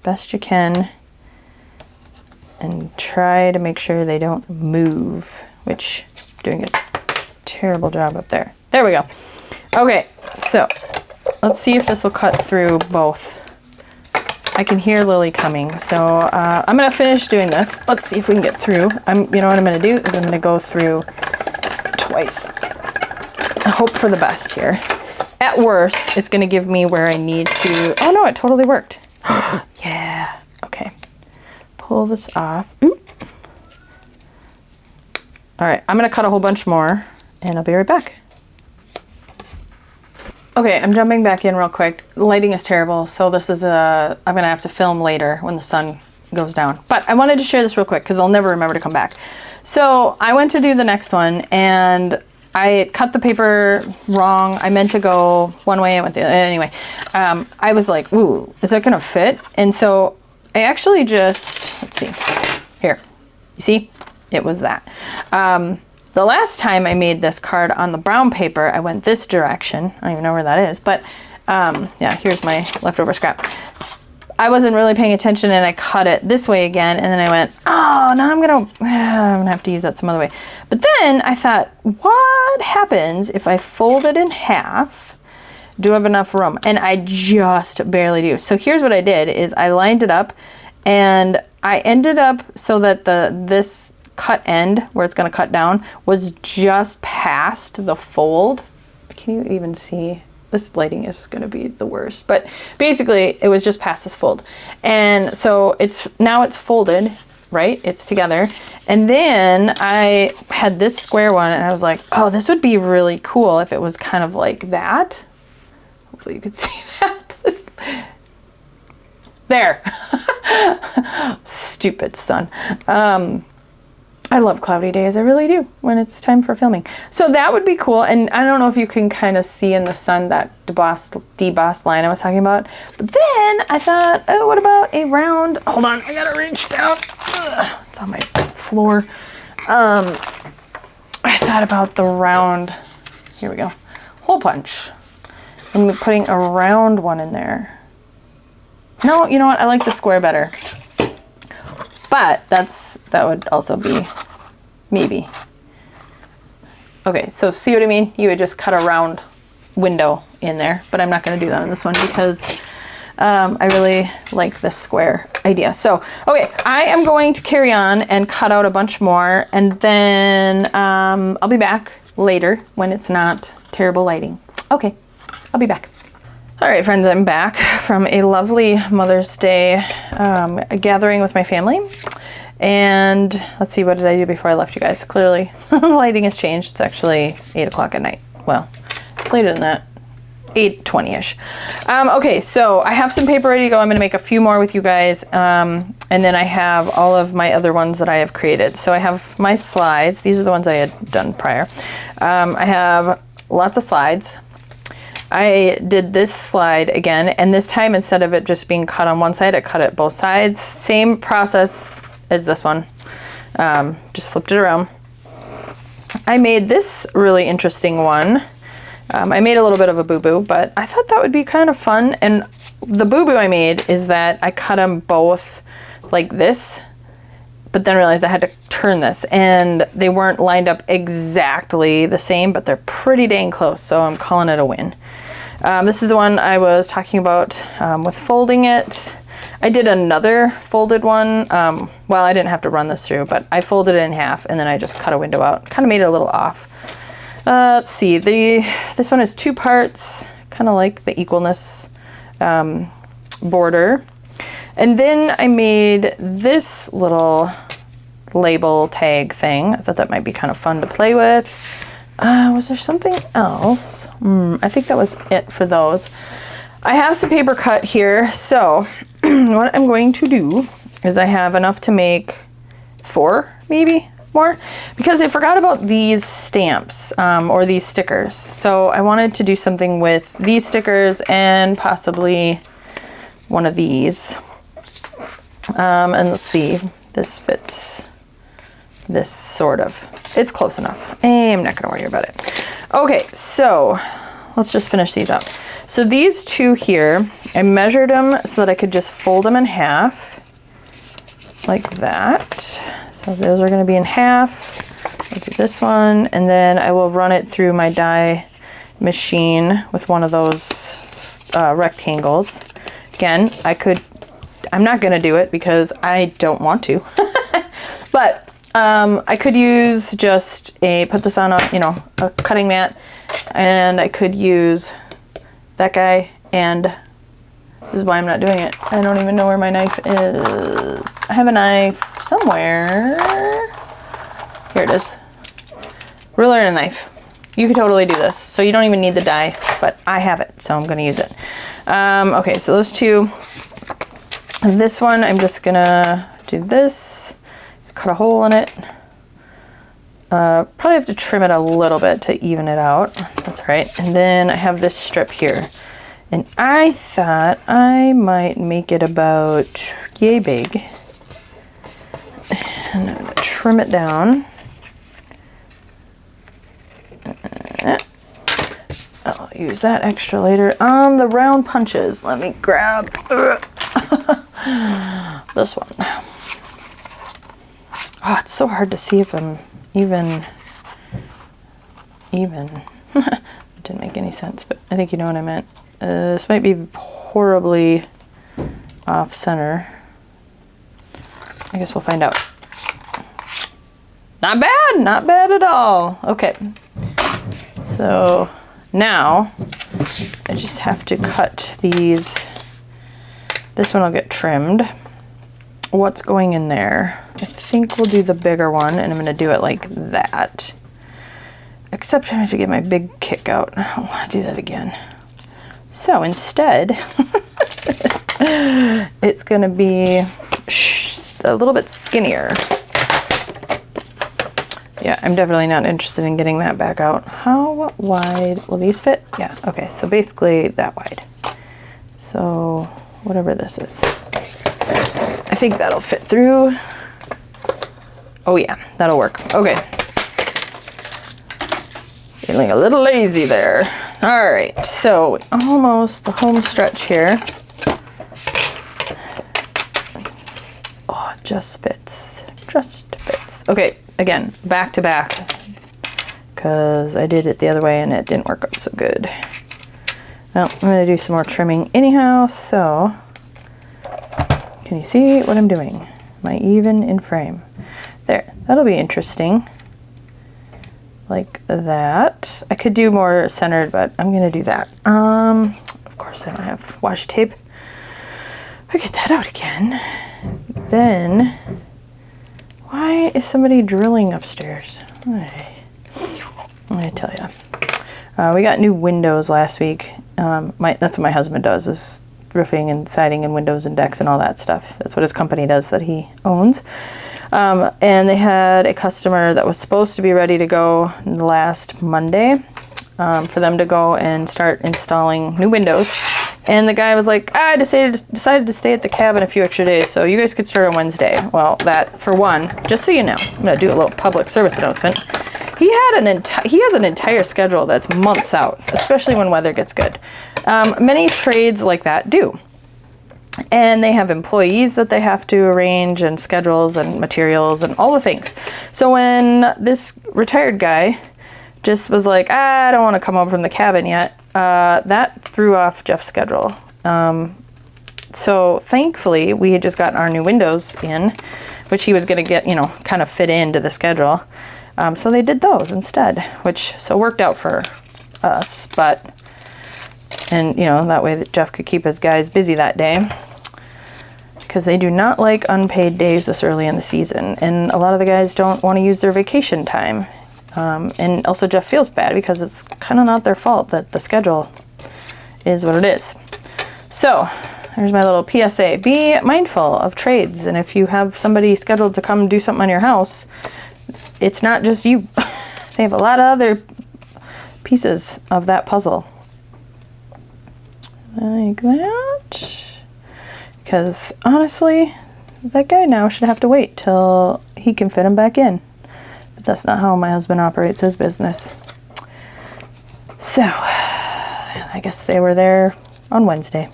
best you can and try to make sure they don't move, which I'm doing a terrible job up there. There we go. Okay, so let's see if this will cut through both. I can hear Lily coming, so I'm gonna finish doing this. Let's see if we can get through. You know what I'm gonna do is I'm gonna go through twice. I hope for the best here. At worst, it's gonna give me where I need to. Oh no, it totally worked. Yeah, okay. Pull this off. Oop. All right, I'm gonna cut a whole bunch more and I'll be right back. Okay, I'm jumping back in real quick. The lighting is terrible, so this is I'm gonna have to film later when the sun goes down. But I wanted to share this real quick because I'll never remember to come back. So I went to do the next one and I cut the paper wrong. I meant to go one way, I went the other. Anyway, I was like, ooh, is that gonna fit? And so I actually just, let's see, here, you see, it was that. The last time I made this card on the brown paper, I went this direction. I don't even know where that is, but yeah, here's my leftover scrap. I wasn't really paying attention and I cut it this way again, and then I went, oh, now I'm gonna have to use that some other way. But then I thought, what happens if I fold it in half? Do I have enough room? And I just barely do. So here's what I did is I lined it up, and I ended up so that this cut end where it's going to cut down was just past the fold. Can you even see? This lighting is going to be the worst, but basically it was just past this fold. And so now it's folded, right? It's together. And then I had this square one and I was like, oh, this would be really cool if it was kind of like that. Hopefully you could see that. There. Stupid sun. I love cloudy days, I really do, when it's time for filming. So that would be cool, and I don't know if you can kind of see in the sun that debossed line I was talking about. But then I thought, oh, what about a round, hold on, I gotta reach down. Ugh, it's on my floor. I thought about the round, here we go, hole punch. And putting a round one in there. No, you know what, I like the square better. But that would also be maybe. Okay, so see what I mean? You would just cut a round window in there, but I'm not gonna do that on this one because I really like this square idea. So, okay, I am going to carry on and cut out a bunch more, and then I'll be back later when it's not Terrible lighting. Okay, I'll be back. All right, friends, I'm back from a lovely Mother's Day gathering with my family. And let's see, what did I do before I left you guys? Clearly, the lighting has changed. It's actually 8 o'clock at night. Well, it's later than that. 8:20-ish. Okay, so I have some paper ready to go. I'm going to make a few more with you guys. And then I have all of my other ones that I have created. So I have my slides. These are the ones I had done prior. I have lots of slides. I did this slide again, and this time instead of it just being cut on one side, I cut it both sides. Same process as this one. Just flipped it around. I made this really interesting one. I made a little bit of a boo-boo, but I thought that would be kind of fun. And the boo-boo I made is that I cut them both like this, but then realized I had to turn this, and they weren't lined up exactly the same, but they're pretty dang close, so I'm calling it a win. This is the one I was talking about with folding it. I did another folded one. Well, I didn't have to run this through, but I folded it in half, and then I just cut a window out. Kind of made it a little off. Let's see, this one is 2 parts, kind of like the equalness border. And then I made this little label tag thing. I thought that might be kind of fun to play with. Was there something else? I think that was it for those. I have some paper cut here, so what I'm going to do is I have enough to make 4, maybe more, because I forgot about these stamps or these stickers. So I wanted to do something with these stickers and possibly one of these. And let's see, this fits this sort of. It's close enough. I'm not gonna worry about it. Okay, so let's just finish these up. So these 2 here, I measured them so that I could just fold them in half like that. So those are going to be in half. I'll do this one, and then I will run it through my die machine with one of those rectangles. Again, I'm not going to do it because I don't want to, but I could use just put this on a cutting mat, and I could use that guy, and this is why I'm not doing it. I don't even know where my knife is. I have a knife somewhere. Here it is. Ruler and a knife. You could totally do this. So you don't even need the die, but I have it, so I'm gonna use it. Okay, so those 2. This one, I'm just gonna do this, cut a hole in it. Probably have to trim it a little bit to even it out. That's right. And then I have this strip here. And I thought I might make it about yay big. And I'm gonna trim it down. I'll use that extra later. The round punches. Let me grab this one. Oh, it's so hard to see if I'm even. It didn't make any sense, but I think you know what I meant. This might be horribly off center. I guess we'll find out. Not bad at all. Okay, so now I just have to cut these. This one will get trimmed. What's going in there? I think we'll do the bigger one, and I'm gonna do it like that. Except I have to get my big kick out. I don't want to do that again. So instead, it's gonna be a little bit skinnier. Yeah, I'm definitely not interested in getting that back out. How wide will these fit? Yeah, okay, so basically that wide. So whatever this is. I think that'll fit through. Oh yeah, that'll work. Okay. Feeling a little lazy there. All right, so almost the home stretch here. Oh, it just fits. Just fits. Okay, again, back to back, because I did it the other way and it didn't work out so good. Well, I'm gonna do some more trimming anyhow, so can you see what I'm doing? Am I even in frame? There, that'll be interesting. like that. I could do more centered, but I'm gonna do that. Of course I don't have washi tape. I get that out again. Then, why is somebody drilling upstairs? I'm gonna tell you. We got new windows last week. That's what my husband does, is roofing and siding and windows and decks and all that stuff. That's what his company does that he owns. And they had a customer that was supposed to be ready to go last Monday for them to go and start installing new windows. And the guy was like, I decided to stay at the cabin a few extra days, so you guys could start on Wednesday. Well, that, for one, just so you know, I'm going to do a little public service announcement. He has an entire schedule that's months out, especially when weather gets good. Many trades like that do. And they have employees that they have to arrange, and schedules and materials and all the things. So when this retired guy just was like, I don't want to come home from the cabin yet, that threw off Jeff's schedule. So thankfully, we had just gotten our new windows in, which he was going to get, kind of fit into the schedule. So they did those instead, which worked out for us, and that way that Jeff could keep his guys busy that day, because they do not like unpaid days this early in the season, and a lot of the guys don't want to use their vacation time. And also Jeff feels bad because it's kind of not their fault that the schedule is what it is. So there's my little PSA. Be mindful of trades, and if you have somebody scheduled to come do something on your house, it's not just you. They have a lot of other pieces of that puzzle. Like that. Because honestly, that guy now should have to wait till he can fit him back in. But that's not how my husband operates his business. So, I guess they were there on Wednesday.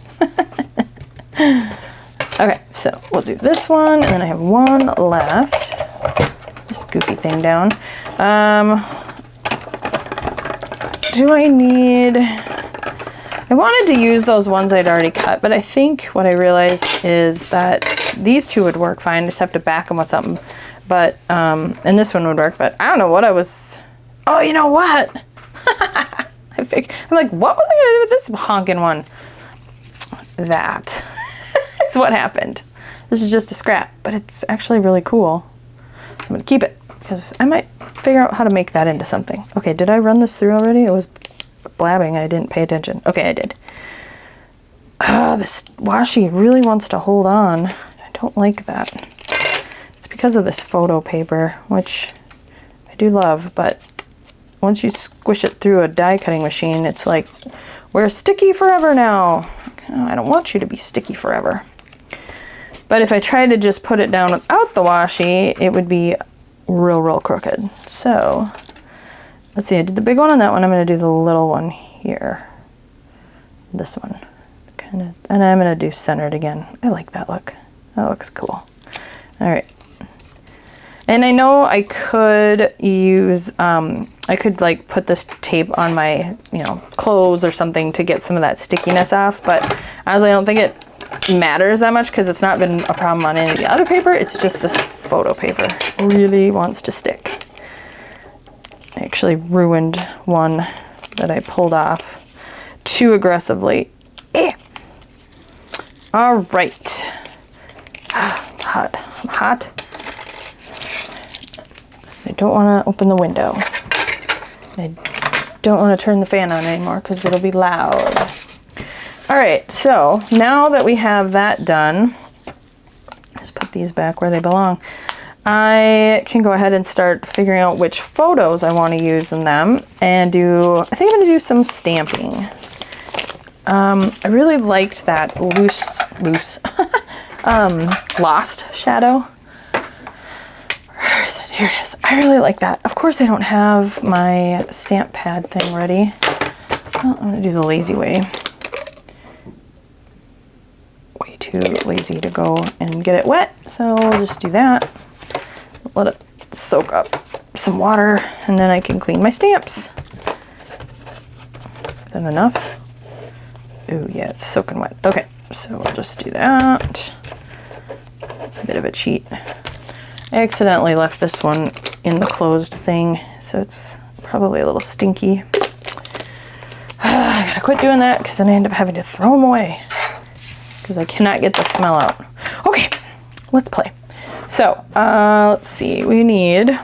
Okay, so we'll do this one, and then I have one left. This goofy thing down. Do I need... I wanted to use those ones I'd already cut, but I think what I realized is that these two would work fine. I just have to back them with something. But, and this one would work, but I don't know what I was... Oh, you know what? I'm like, what was I going to do with this honking one? That is what happened. This is just a scrap, but it's actually really cool. I'm going to keep it because I might figure out how to make that into something. Okay, did I run this through already? It was blabbing. I didn't pay attention. Okay, I did. This washi really wants to hold on. I don't like that. It's because of this photo paper, which I do love, but once you squish it through a die cutting machine, it's like, we're sticky forever now. I don't want you to be sticky forever. But if I tried to just put it down without the washi, it would be real crooked. So let's see, I did the big one on that one. I'm going to do the little one here. This one. And I'm going to do centered again. I like that look. That looks cool. All right. And I know I could use, I could like put this tape on my, clothes or something to get some of that stickiness off, but honestly, I don't think it matters that much because it's not been a problem on any of the other paper. It's just this photo paper really wants to stick. I actually ruined one that I pulled off too aggressively. All right. Hot. I'm hot. I don't want to open the window. I don't want to turn the fan on anymore because it'll be loud. All right, so now that we have that done, let's put these back where they belong. I can go ahead and start figuring out which photos I want to use in them and I think I'm going to do some stamping. I really liked that loose, lost shadow. Where is it? Here it is. I really like that. Of course I don't have my stamp pad thing ready. Well, I'm going to do the lazy way. Way too lazy to go and get it wet, so we'll just do that. Let it soak up some water, and then I can clean my stamps. Is that enough? Ooh, yeah, it's soaking wet. Okay, so we'll just do that. It's a bit of a cheat. I accidentally left this one in the closed thing, so it's probably a little stinky. I gotta quit doing that because then I end up having to throw them away because I cannot get the smell out. Okay, let's play. So, let's see. We need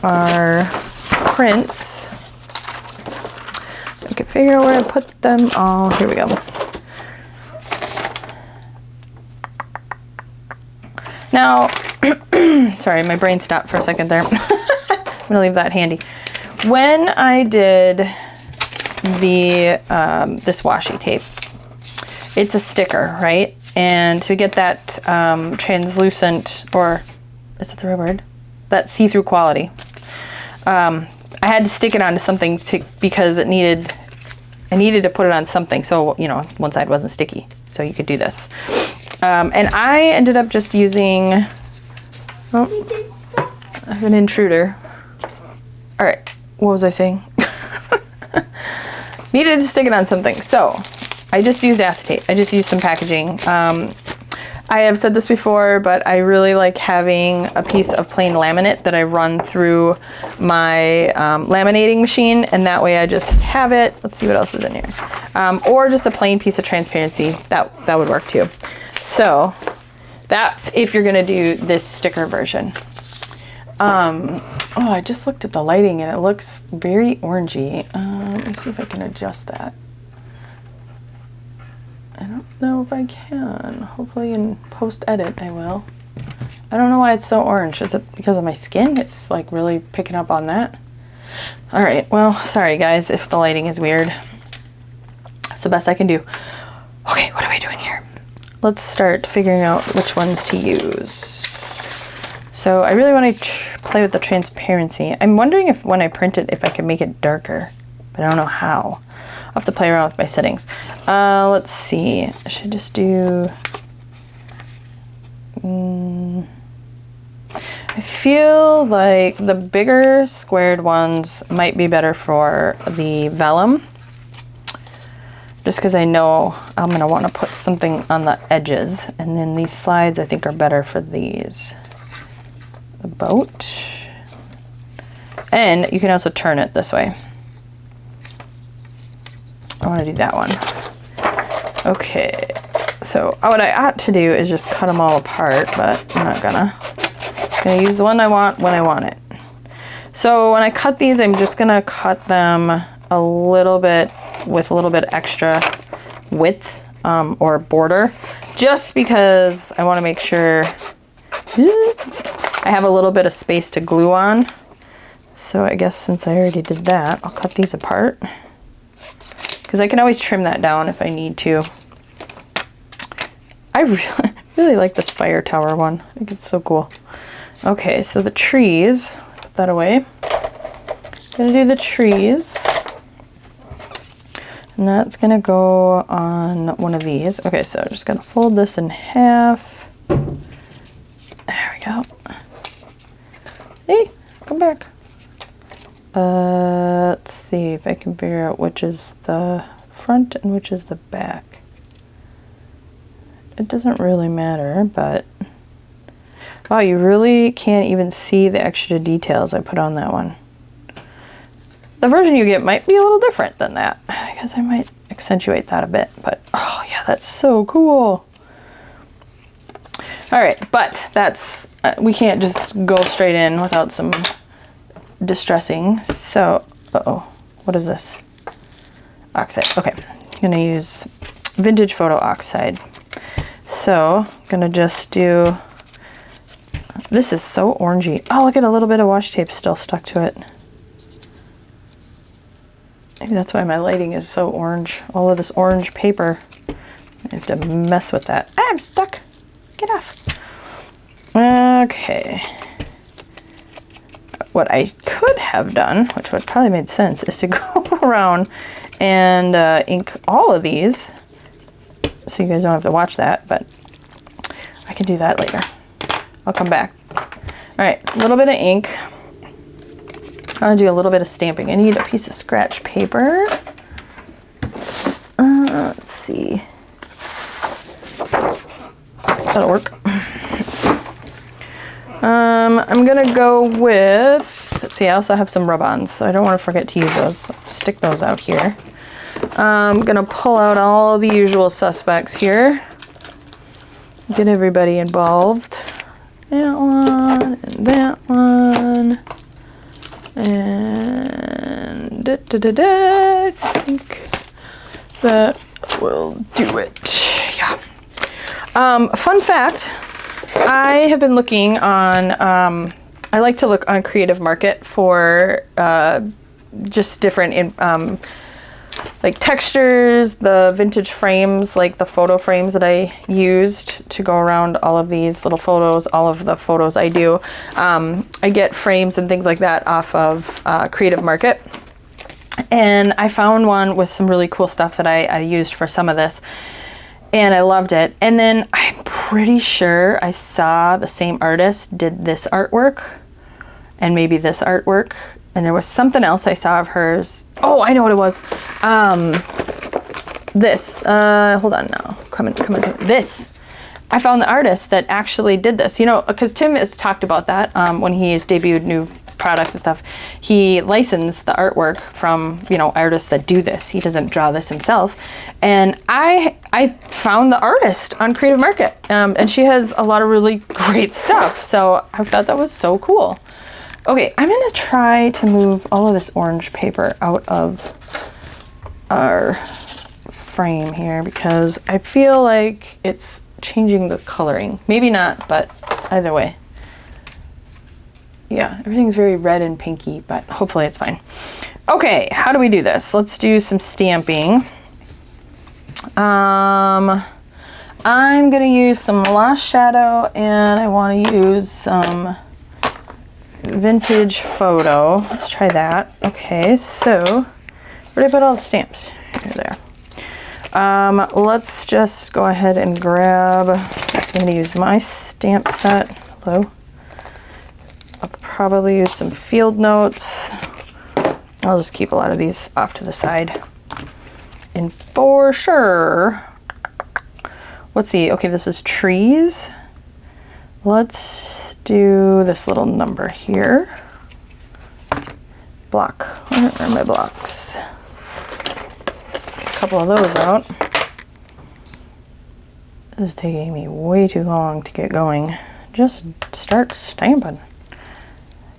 our prints. I can figure out where to put them all. Here we go. Now, sorry, my brain stopped for a second there. I'm gonna leave that handy. When I did the this washi tape, it's a sticker, right? And to get that translucent, or is that the right word? That see-through quality, I had to stick it onto something because I needed to put it on something so, you know, one side wasn't sticky. So you could do this. And I ended up just using, I have an intruder. All right, what was I saying? Needed to stick it on something. So I just used acetate. I just used some packaging. I have said this before, but I really like having a piece of plain laminate that I run through my laminating machine, and that way I just have it. Let's see what else is in here. Or just a plain piece of transparency. That would work too. So that's if you're gonna do this sticker version. Oh, I just looked at the lighting and it looks very orangey. Let me see if I can adjust that. I don't know if I can. Hopefully in post-edit I will. I don't know why it's so orange. Is it because of my skin? It's like really picking up on that. All right, well, sorry guys if the lighting is weird. It's the best I can do. Okay, what are we doing here? Let's start figuring out which ones to use. So I really want to play with the transparency. I'm wondering if when I print it, if I can make it darker, but I don't know how. I'll have to play around with my settings. Let's see. I should just do... I feel like the bigger squared ones might be better for the vellum. Just because I know I'm going to want to put something on the edges. And then these slides I think are better for these. The boat. And you can also turn it this way. I want to do that one. Okay, so what I ought to do is just cut them all apart, but I'm not gonna. I'm gonna use the one I want when I want it. So when I cut these, I'm just gonna cut them a little bit with a little bit extra width or border, just because I want to make sure I have a little bit of space to glue on. So I guess since I already did that, I'll cut these apart. Because I can always trim that down if I need to. I really like this fire tower one. I think it's so cool. Okay, so the trees, put that away. Gonna do the trees. And that's gonna go on one of these. Okay, so I'm just gonna fold this in half. There we go. Hey, come back. Let's see if I can figure out which is the front and which is the back. It doesn't really matter, but wow, you really can't even see the extra details I put on that one. The version you get might be a little different than that. I guess I might accentuate that a bit, but oh yeah, that's so cool. All right, but that's, we can't just go straight in without some distressing. So, what is this? Oxide. Okay, I'm gonna use vintage photo oxide. So, I'm gonna just do, this is so orangey. Oh, look at a little bit of washi tape still stuck to it. Maybe that's why my lighting is so orange. All of this orange paper. I have to mess with that. I'm stuck. Get off. Okay. What I could have done, which would probably made sense, is to go around and ink all of these, so you guys don't have to watch that, but I can do that later. I'll come back. All right, a little bit of ink. I'll do a little bit of stamping. I need a piece of scratch paper. Let's see. That'll work. I'm gonna go with Let's see, I also have some rub-ons, so I don't want to forget to use those. So stick those out here. I'm gonna pull out all the usual suspects here. Get everybody involved. That one, and that one. And I think that will do it. Yeah. Fun fact, I have been looking on, I like to look on Creative Market for just different like textures, the vintage frames, like the photo frames that I used to go around all of these little photos, all of the photos I do. I get frames and things like that off of Creative Market. And I found one with some really cool stuff that I used for some of this. And I loved it. And then I'm pretty sure I saw the same artist did this artwork and maybe this artwork. And there was something else I saw of hers. Oh, I know what it was. This. Hold on now. Come on. This. I found the artist that actually did this. You know, because Tim has talked about that when he's debuted new products and stuff. He licensed the artwork from, you know, artists that do this. He doesn't draw this himself. And I found the artist on Creative Market. And she has a lot of really great stuff. So I thought that was so cool. Okay, I'm gonna try to move all of this orange paper out of our frame here because I feel like it's changing the coloring. Maybe not, but either way. Yeah, everything's very red and pinky, but hopefully it's fine. Okay, how do we do this? Let's do some stamping. I'm gonna use some Lost Shadow and I wanna use some vintage photo. Let's try that. Okay, so where did I put all the stamps? Here, there. Let's just go ahead and grab, I'm going to use my stamp set. Hello. I'll probably use some field notes. I'll just keep a lot of these off to the side. And for sure, let's see. Okay, this is trees. Let's do this little number here. Block. Where are my blocks? A couple of those out. This is taking me way too long to get going. Just start stamping.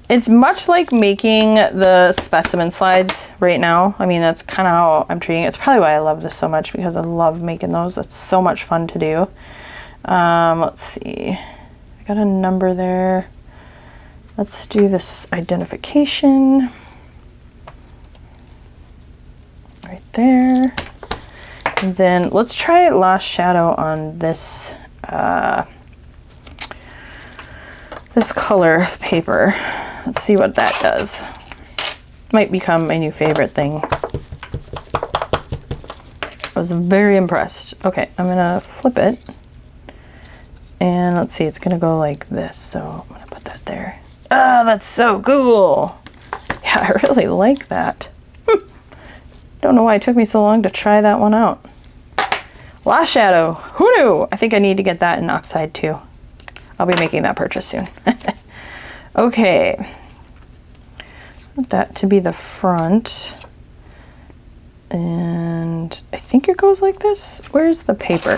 It's much like making the specimen slides right now. I mean, that's kind of how I'm treating it. It's probably why I love this so much, because I love making those. It's so much fun to do. Let's see. I got a number there. Let's do this identification. Right there. And then let's try Lost Shadow on this this color of paper. Let's see what that does. Might become my new favorite thing. I was very impressed. Okay, I'm gonna flip it. And let's see, it's gonna go like this. So I'm gonna put that there. Oh, that's so cool. Yeah, I really like that. Don't know why it took me so long to try that one out. Lost Shadow, who knew? I think I need to get that in oxide too. I'll be making that purchase soon. Okay, want that to be the front. And I think it goes like this. Where's the paper?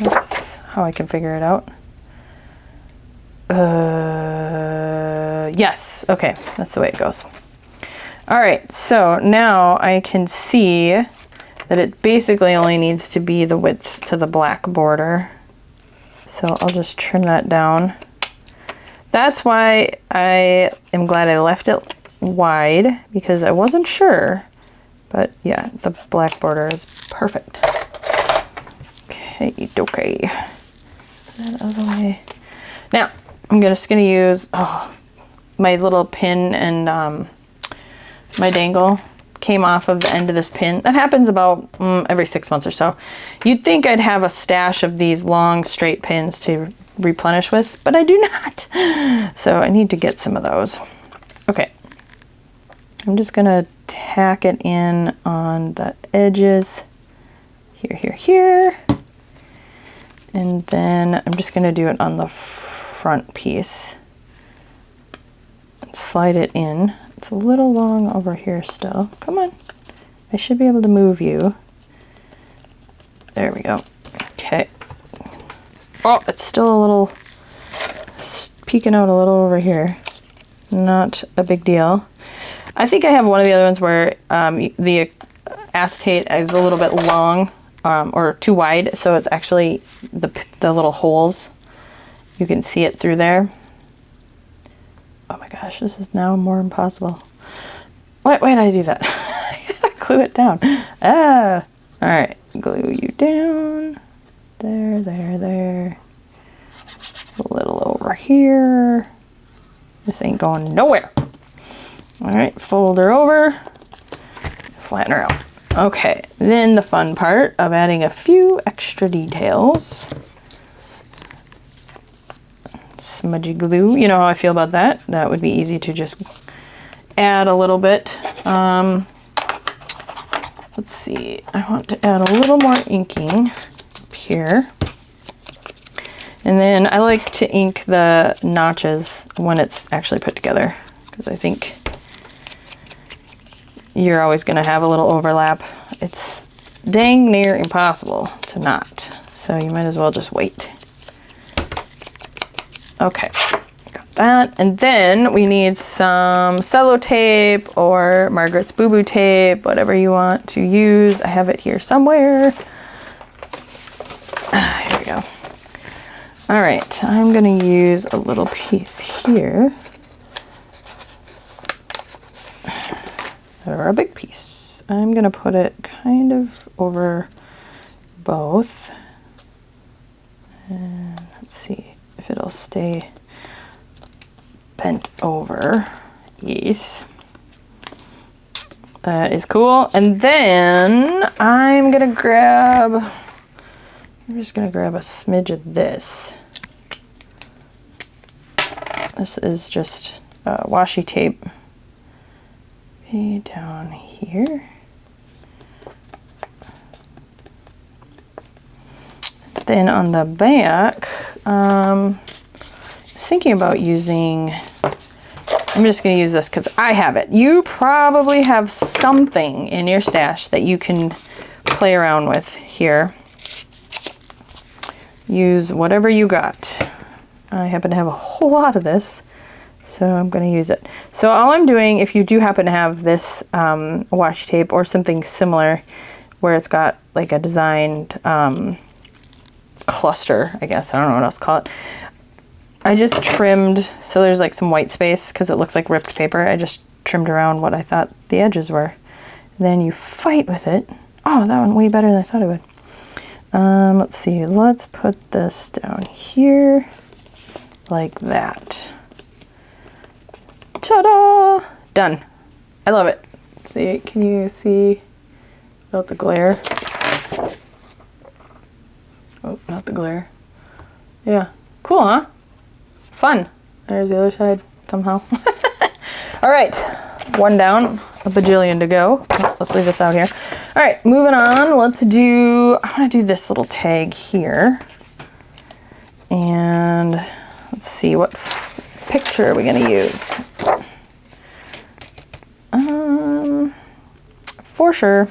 That's how I can figure it out. Yes, okay, that's the way it goes. All right, so now I can see that it basically only needs to be the width to the black border. So I'll just trim that down. That's why I am glad I left it wide, because I wasn't sure. But yeah, the black border is perfect. Okay. That out of the way. Now, I'm just gonna use my little pin, and my dangle came off of the end of this pin. That happens about every 6 months or so. You'd think I'd have a stash of these long straight pins to replenish with, but I do not. So I need to get some of those. Okay. I'm just gonna tack it in on the edges. Here. And then I'm just gonna do it on the front piece. Slide it in It's a little long over here still. Come on. I should be able to move you. There we go. Okay. Oh, it's still a little peeking out a little over here. Not a big deal. I think I have one of the other ones where the acetate is a little bit long or too wide, so it's actually the little holes. You can see it through there. Oh my gosh, this is now more impossible. Why did I do that? I gotta glue it down. Ah! Alright, glue you down. There, there, there. A little over here. This ain't going nowhere. Alright, fold her over. Flatten her out. Okay, then the fun part of adding a few extra details. Smudgy glue. You know how I feel about that? That would be easy to just add a little bit. Let's see. I want to add a little more inking up here. And then I like to ink the notches when it's actually put together, because I think you're always going to have a little overlap. It's dang near impossible to not. So you might as well just wait. Okay, got that. And then we need some cello tape or Margaret's Boo Boo tape, whatever you want to use. I have it here somewhere. Here we go. All right, I'm going to use a little piece here. Or a big piece. I'm going to put it kind of over both. And let's see if it'll stay bent over. Yes. That is cool. And then I'm going to grab, I'm just going to grab a smidge of this. This is just washi tape. Down here. Then on the back, I was thinking about using, I'm just going to use this because I have it. You probably have something in your stash that you can play around with here. Use whatever you got. I happen to have a whole lot of this, so I'm going to use it. So all I'm doing, if you do happen to have this washi tape or something similar where it's got like a designed cluster, I guess, I don't know what else to call it. I just trimmed, so there's like some white space because it looks like ripped paper. I just trimmed around what I thought the edges were. And then you fight with it. Oh, that went way better than I thought it would. Let's see, let's put this down here like that. Ta-da! Done. I love it. See, can you see without the glare? Oh, not the glare. Yeah. Cool, huh? Fun. There's the other side somehow. All right. One down, a bajillion to go. Let's leave this out here. All right, moving on. Let's do, I want to do this little tag here. And let's see, what picture are we going to use? For sure.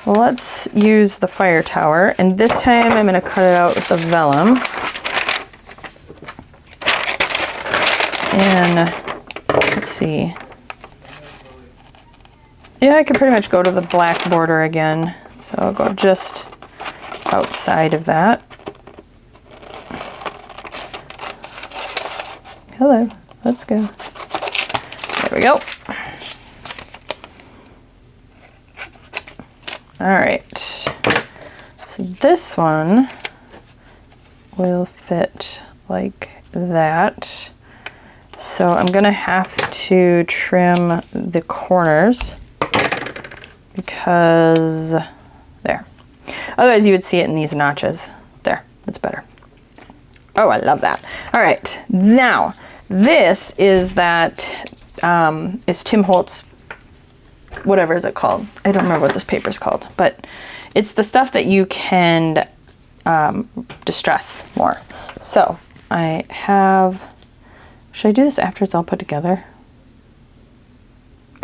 Let's use the fire tower. And this time I'm going to cut it out with the vellum. And let's see. Yeah, I could pretty much go to the black border again. So I'll go just outside of that. Hello, let's go. There we go. All right, so this one will fit like that. So I'm gonna have to trim the corners because there. Otherwise you would see it in these notches. There, that's better. Oh, I love that. All right, now this is that, is Tim Holtz, whatever is it called? I don't remember what this paper is called, but it's the stuff that you can distress more. So I have, should I do this after it's all put together?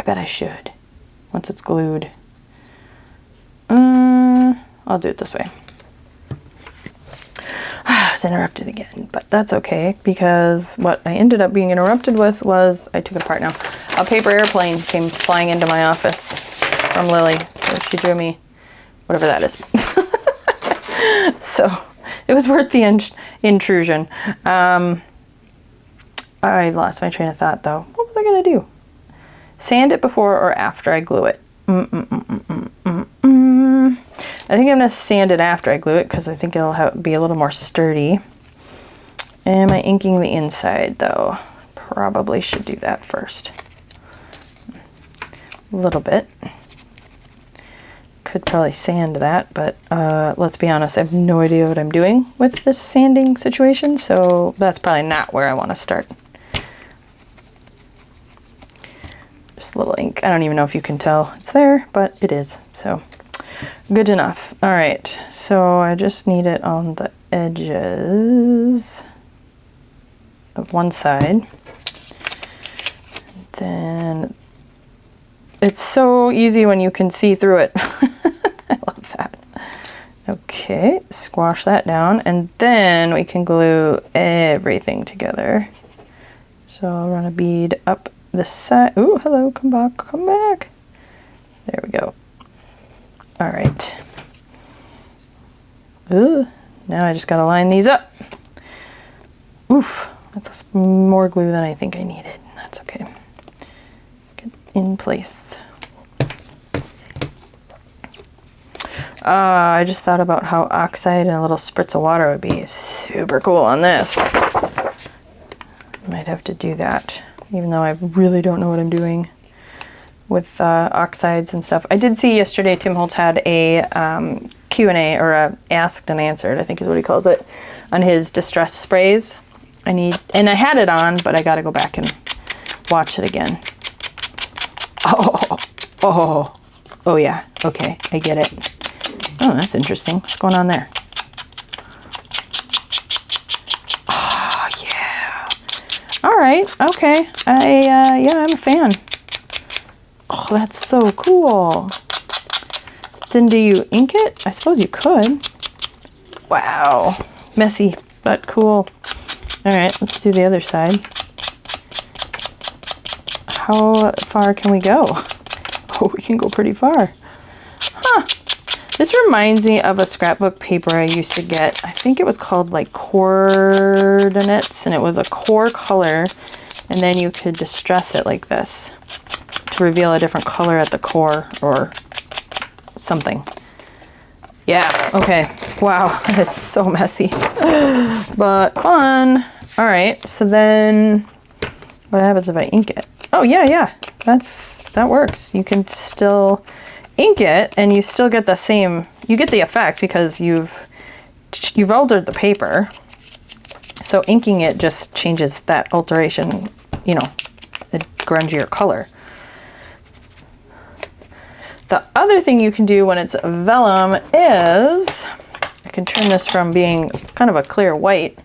bet I should, once it's glued. I'll do it this way. I was interrupted again, but that's okay, because what I ended up being interrupted with was, I took it apart now, a paper airplane came flying into my office from Lily, so she drew me whatever that is. So it was worth the intrusion. I lost my train of thought though. What was I gonna do? Sand it before or after I glue it? I think I'm gonna sand it after I glue it because I think it'll be a little more sturdy. Am I inking the inside though? Probably should do that first. A little bit. Could probably sand that, but let's be honest, I have no idea what I'm doing with this sanding situation, so that's probably not where I want to start. Just a little ink. I don't even know if you can tell it's there, but it is, so good enough. All right, so I just need it on the edges of one side. Then it's so easy when you can see through it. I love that. Okay, squash that down, and then we can glue everything together. So I'll run a bead up the side. Ooh, hello, come back, come back. There we go. All right. Ooh, now I just gotta line these up. Oof, that's more glue than I think I needed. That's okay. Get in place. I just thought about how oxide and a little spritz of water would be super cool on this. Might have to do that, even though I really don't know what I'm doing with oxides and stuff. I did see yesterday Tim Holtz had a Q&A, or a asked and answered, I think is what he calls it, on his distress sprays. And I had it on, but I got to go back and watch it again. Oh yeah, okay, I get it. Oh, that's interesting. What's going on there? Oh, yeah. All right, okay. Yeah, I'm a fan. Oh, that's so cool. Then do you ink it? I suppose you could. Wow. Messy, but cool. All right, let's do the other side. How far can we go? Oh, we can go pretty far. Huh. This reminds me of a scrapbook paper I used to get. I think it was called like Coordinates, and it was a core color, and then you could distress it like this to reveal a different color at the core or something. Yeah, okay. Wow, that is so messy, but fun. All right, so then what happens if I ink it? Oh yeah, that works. You can still ink it and you still get the same, you get the effect because you've altered the paper. So inking it just changes that alteration, you know, a grungier color. The other thing you can do when it's vellum is, I can turn this from being kind of a clear white,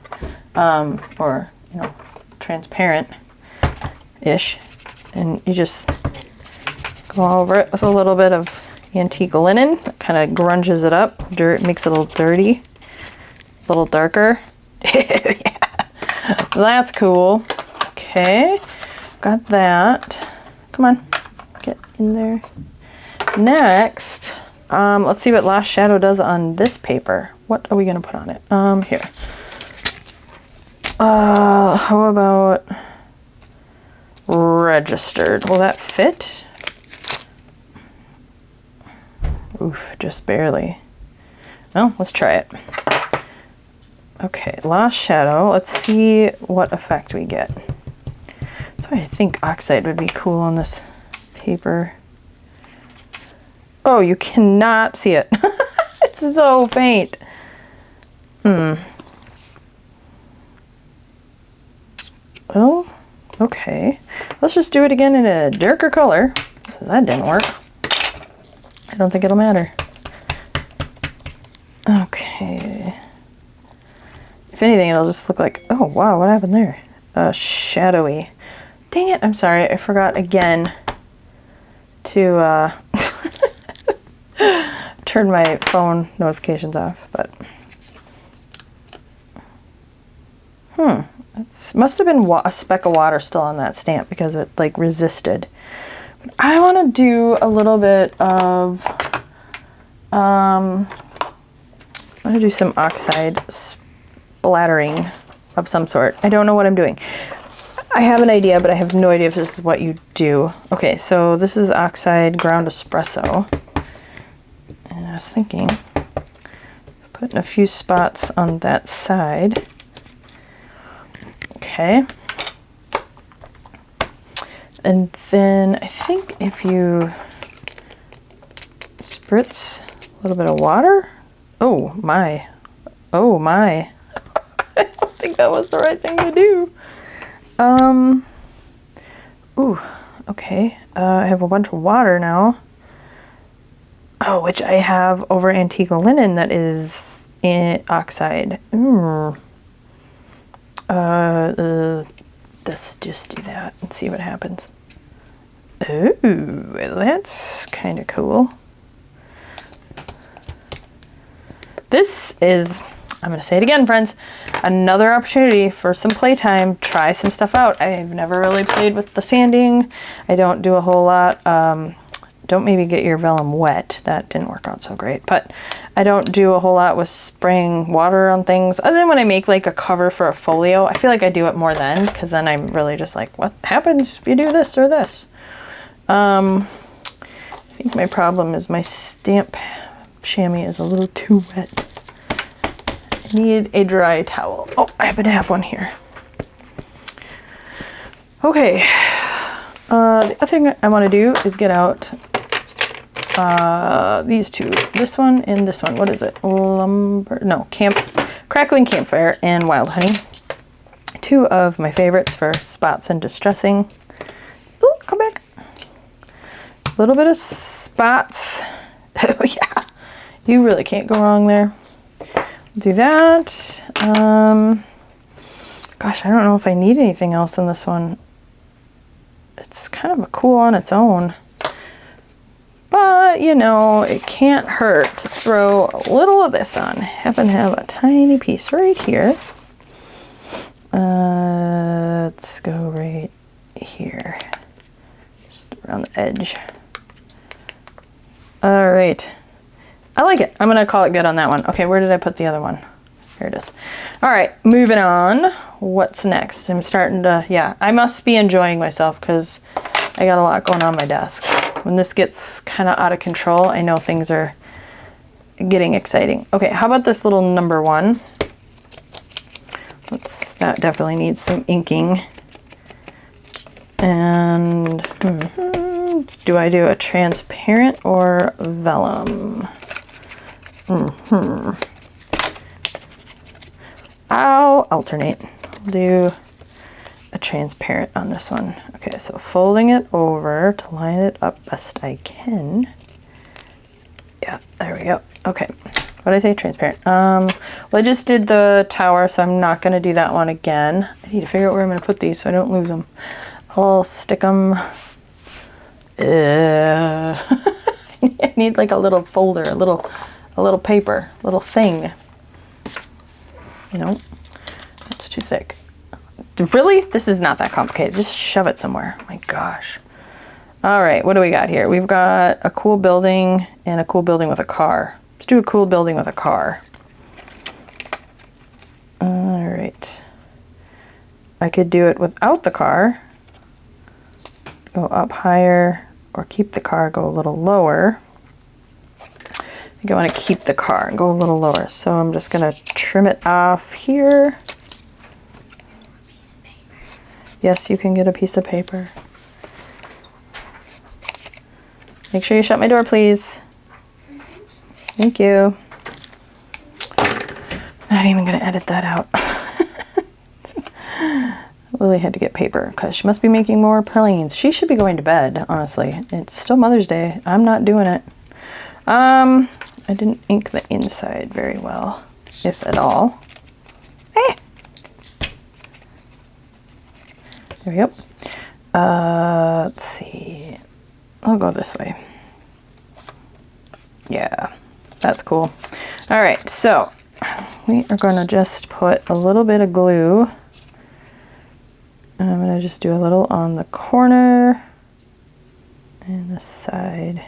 or, you know, transparent-ish, and you just go over it with a little bit of antique linen. It kind of grunges it up, makes it a little dirty, a little darker. Yeah, that's cool. Okay, got that. Come on, get in there. Next, let's see what Lost Shadow does on this paper. What are we gonna put on it? Here. How about Registered? Will that fit? Oof, just barely. Well, let's try it. Okay, Lost Shadow. Let's see what effect we get. That's why I think oxide would be cool on this paper. Oh, you cannot see it. It's so faint. Well, okay. Let's just do it again in a darker color. That didn't work. I don't think it'll matter. Okay. If anything, it'll just look like, oh wow, what happened there? Shadowy. Dang it, I'm sorry, I forgot again. to turn my phone notifications off, but it must have been a speck of water still on that stamp because it like resisted. But I want to do a little bit of I want to do some oxide splattering of some sort. I don't know what I'm doing. I have an idea, but I have no idea if this is what you do. Okay, so this is oxide ground espresso. And I was thinking, putting a few spots on that side. Okay. And then I think if you spritz a little bit of water. Oh my. Oh my. I don't think that was the right thing to do. Ooh, okay. I have a bunch of water now. Oh, which I have over antique linen that is in oxide. Let's just do that and see what happens. Ooh, that's kind of cool. This is, I'm going to say it again, friends, another opportunity for some playtime. Try some stuff out. I've never really played with the sanding. I don't do a whole lot. Don't maybe get your vellum wet. That didn't work out so great. But I don't do a whole lot with spraying water on things. Other than when I make like a cover for a folio. I feel like I do it more then, because then I'm really just like, what happens if you do this or this? I think my problem is my stamp chamois is a little too wet. I need a dry towel. Oh, I happen to have one here. Okay. The other thing I want to do is get out these two. This one and this one. What is it? Crackling Campfire and Wild Honey. Two of my favorites for spots and distressing. Ooh, come back. A little bit of spots. Oh yeah. You really can't go wrong there. Do that. Gosh, I don't know if I need anything else in this one. It's kind of a cool on its own. But, you know, it can't hurt to throw a little of this on. I happen to have a tiny piece right here. Let's go right here. Just around the edge. All right. I like it. I'm going to call it good on that one. Okay, where did I put the other one? Here it is. All right, moving on. What's next? I'm starting to, yeah, I must be enjoying myself because I got a lot going on my desk. When this gets kind of out of control, I know things are getting exciting. Okay, how about this little number one? That definitely needs some inking. And do I do a transparent or vellum? I'll alternate. I'll do a transparent on this one. Okay, so folding it over to line it up best I can. Yeah, there we go. Okay, what did I say? Transparent. Well, I just did the tower, so I'm not going to do that one again. I need to figure out where I'm going to put these so I don't lose them. I'll stick them. I need like a little folder, a little paper, a little thing. You know, that's too thick. Really? This is not that complicated. Just shove it somewhere. My gosh. All right, what do we got here? We've got a cool building and a cool building with a car. Let's do a cool building with a car. All right. I could do it without the car. Go up higher, or keep the car, go a little lower. I think I want to keep the car and go a little lower. So I'm just going to trim it off here. Yes, you can get a piece of paper. Make sure you shut my door, please. Thank you. Not even going to edit that out. Lily had to get paper because she must be making more pralines. She should be going to bed, honestly. It's still Mother's Day. I'm not doing it. I didn't ink the inside very well, if at all. There we go. Let's see. I'll go this way. Yeah, that's cool. All right, so we are going to just put a little bit of glue. And I'm going to just do a little on the corner and the side.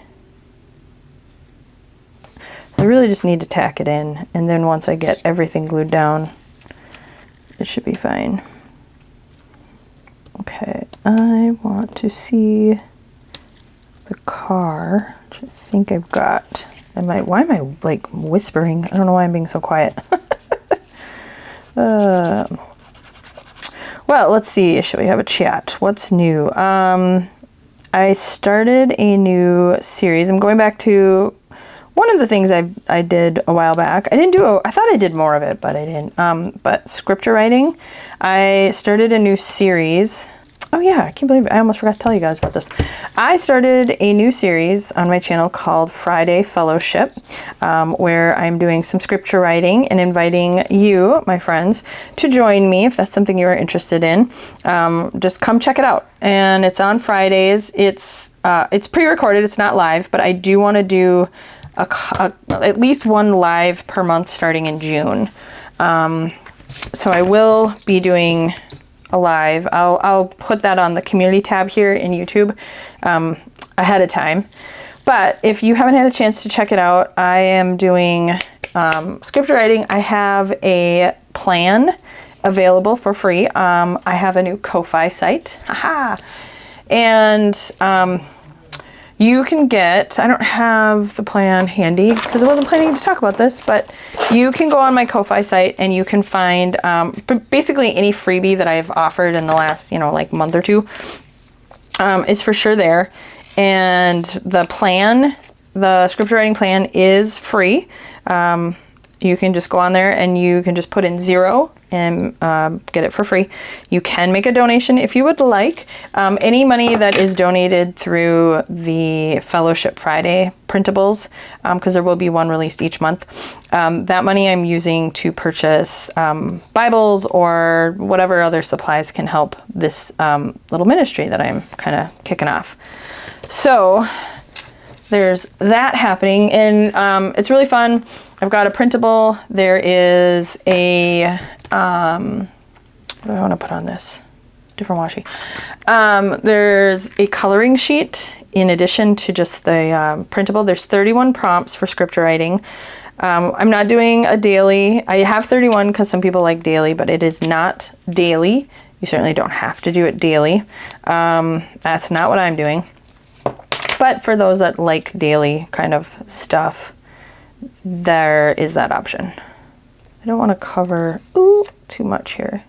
I really just need to tack it in, and then once I get everything glued down, it should be fine. Okay, I want to see the car, which I think I've got. Why am I like whispering? I don't know why I'm being so quiet. Well, let's see. Shall we have a chat? What's new? I started a new series. I'm going back to one of the things I did a while back. I thought I did more of it, but I didn't. But scripture writing. I started a new series. Oh yeah, I can't believe it. I almost forgot to tell you guys about this. I started a new series on my channel called Friday Fellowship, where I'm doing some scripture writing and inviting you, my friends, to join me if that's something you're interested in. Just come check it out. And it's on Fridays. It's pre-recorded. It's not live, but I do want to do at least one live per month starting in June. So I will be doing a live. I'll put that on the community tab here in YouTube ahead of time. But if you haven't had a chance to check it out, I am doing scripture writing. I have a plan available for free. I have a new Ko-Fi site. Haha. And you can get, I don't have the plan handy because I wasn't planning to talk about this, but you can go on my Ko-Fi site and you can find basically any freebie that I've offered in the last, like month or two is for sure there. And the plan, the scripture writing plan is free. You can just go on there and you can just put in 0 and get it for free. You can make a donation if you would like. Any money that is donated through the Fellowship Friday printables, because there will be one released each month, that money I'm using to purchase Bibles or whatever other supplies can help this little ministry that I'm kind of kicking off. So there's that happening, and it's really fun. I've got a printable. There is a, what do I want to put on this? Different washi. There's a coloring sheet in addition to just the printable. There's 31 prompts for scripture writing. I'm not doing a daily. I have 31 because some people like daily, but it is not daily. You certainly don't have to do it daily. That's not what I'm doing. But for those that like daily kind of stuff, there is that option. I don't want to cover too much here.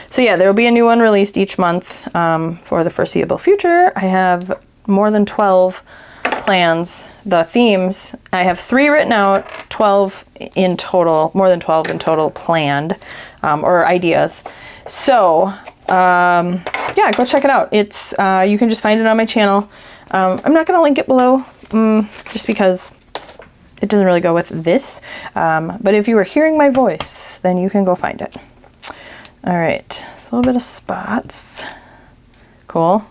So yeah, there will be a new one released each month for the foreseeable future. I have more than 12 plans. The themes, I have 3 written out, 12 in total, more than 12 in total planned, or ideas. So yeah, go check it out. It's you can just find it on my channel. I'm not going to link it below just because it doesn't really go with this. But if you were hearing my voice, then you can go find it. All right, so a little bit of spots. Cool.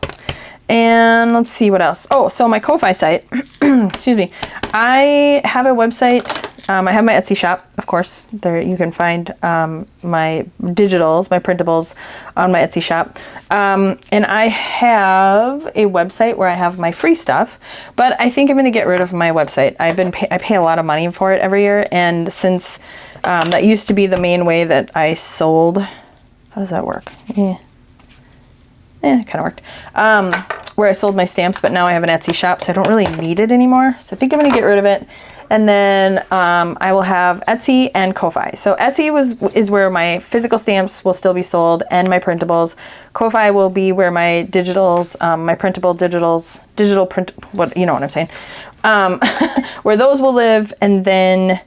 And let's see what else. Oh, so my Ko-Fi site, excuse me. I have a website. I have my Etsy shop, of course. There you can find my digitals, my printables on my Etsy shop. And I have a website where I have my free stuff, but I think I'm going to get rid of my website. I pay a lot of money for it every year, and since that used to be the main way that I sold. How does that work? It kind of worked. Where I sold my stamps, but now I have an Etsy shop, so I don't really need it anymore. So I think I'm going to get rid of it. And then I will have Etsy and Ko-Fi. So Etsy is where my physical stamps will still be sold and my printables. Ko-Fi will be where my digitals, my printable digitals, digital print, what, you know what I'm saying, where those will live. And then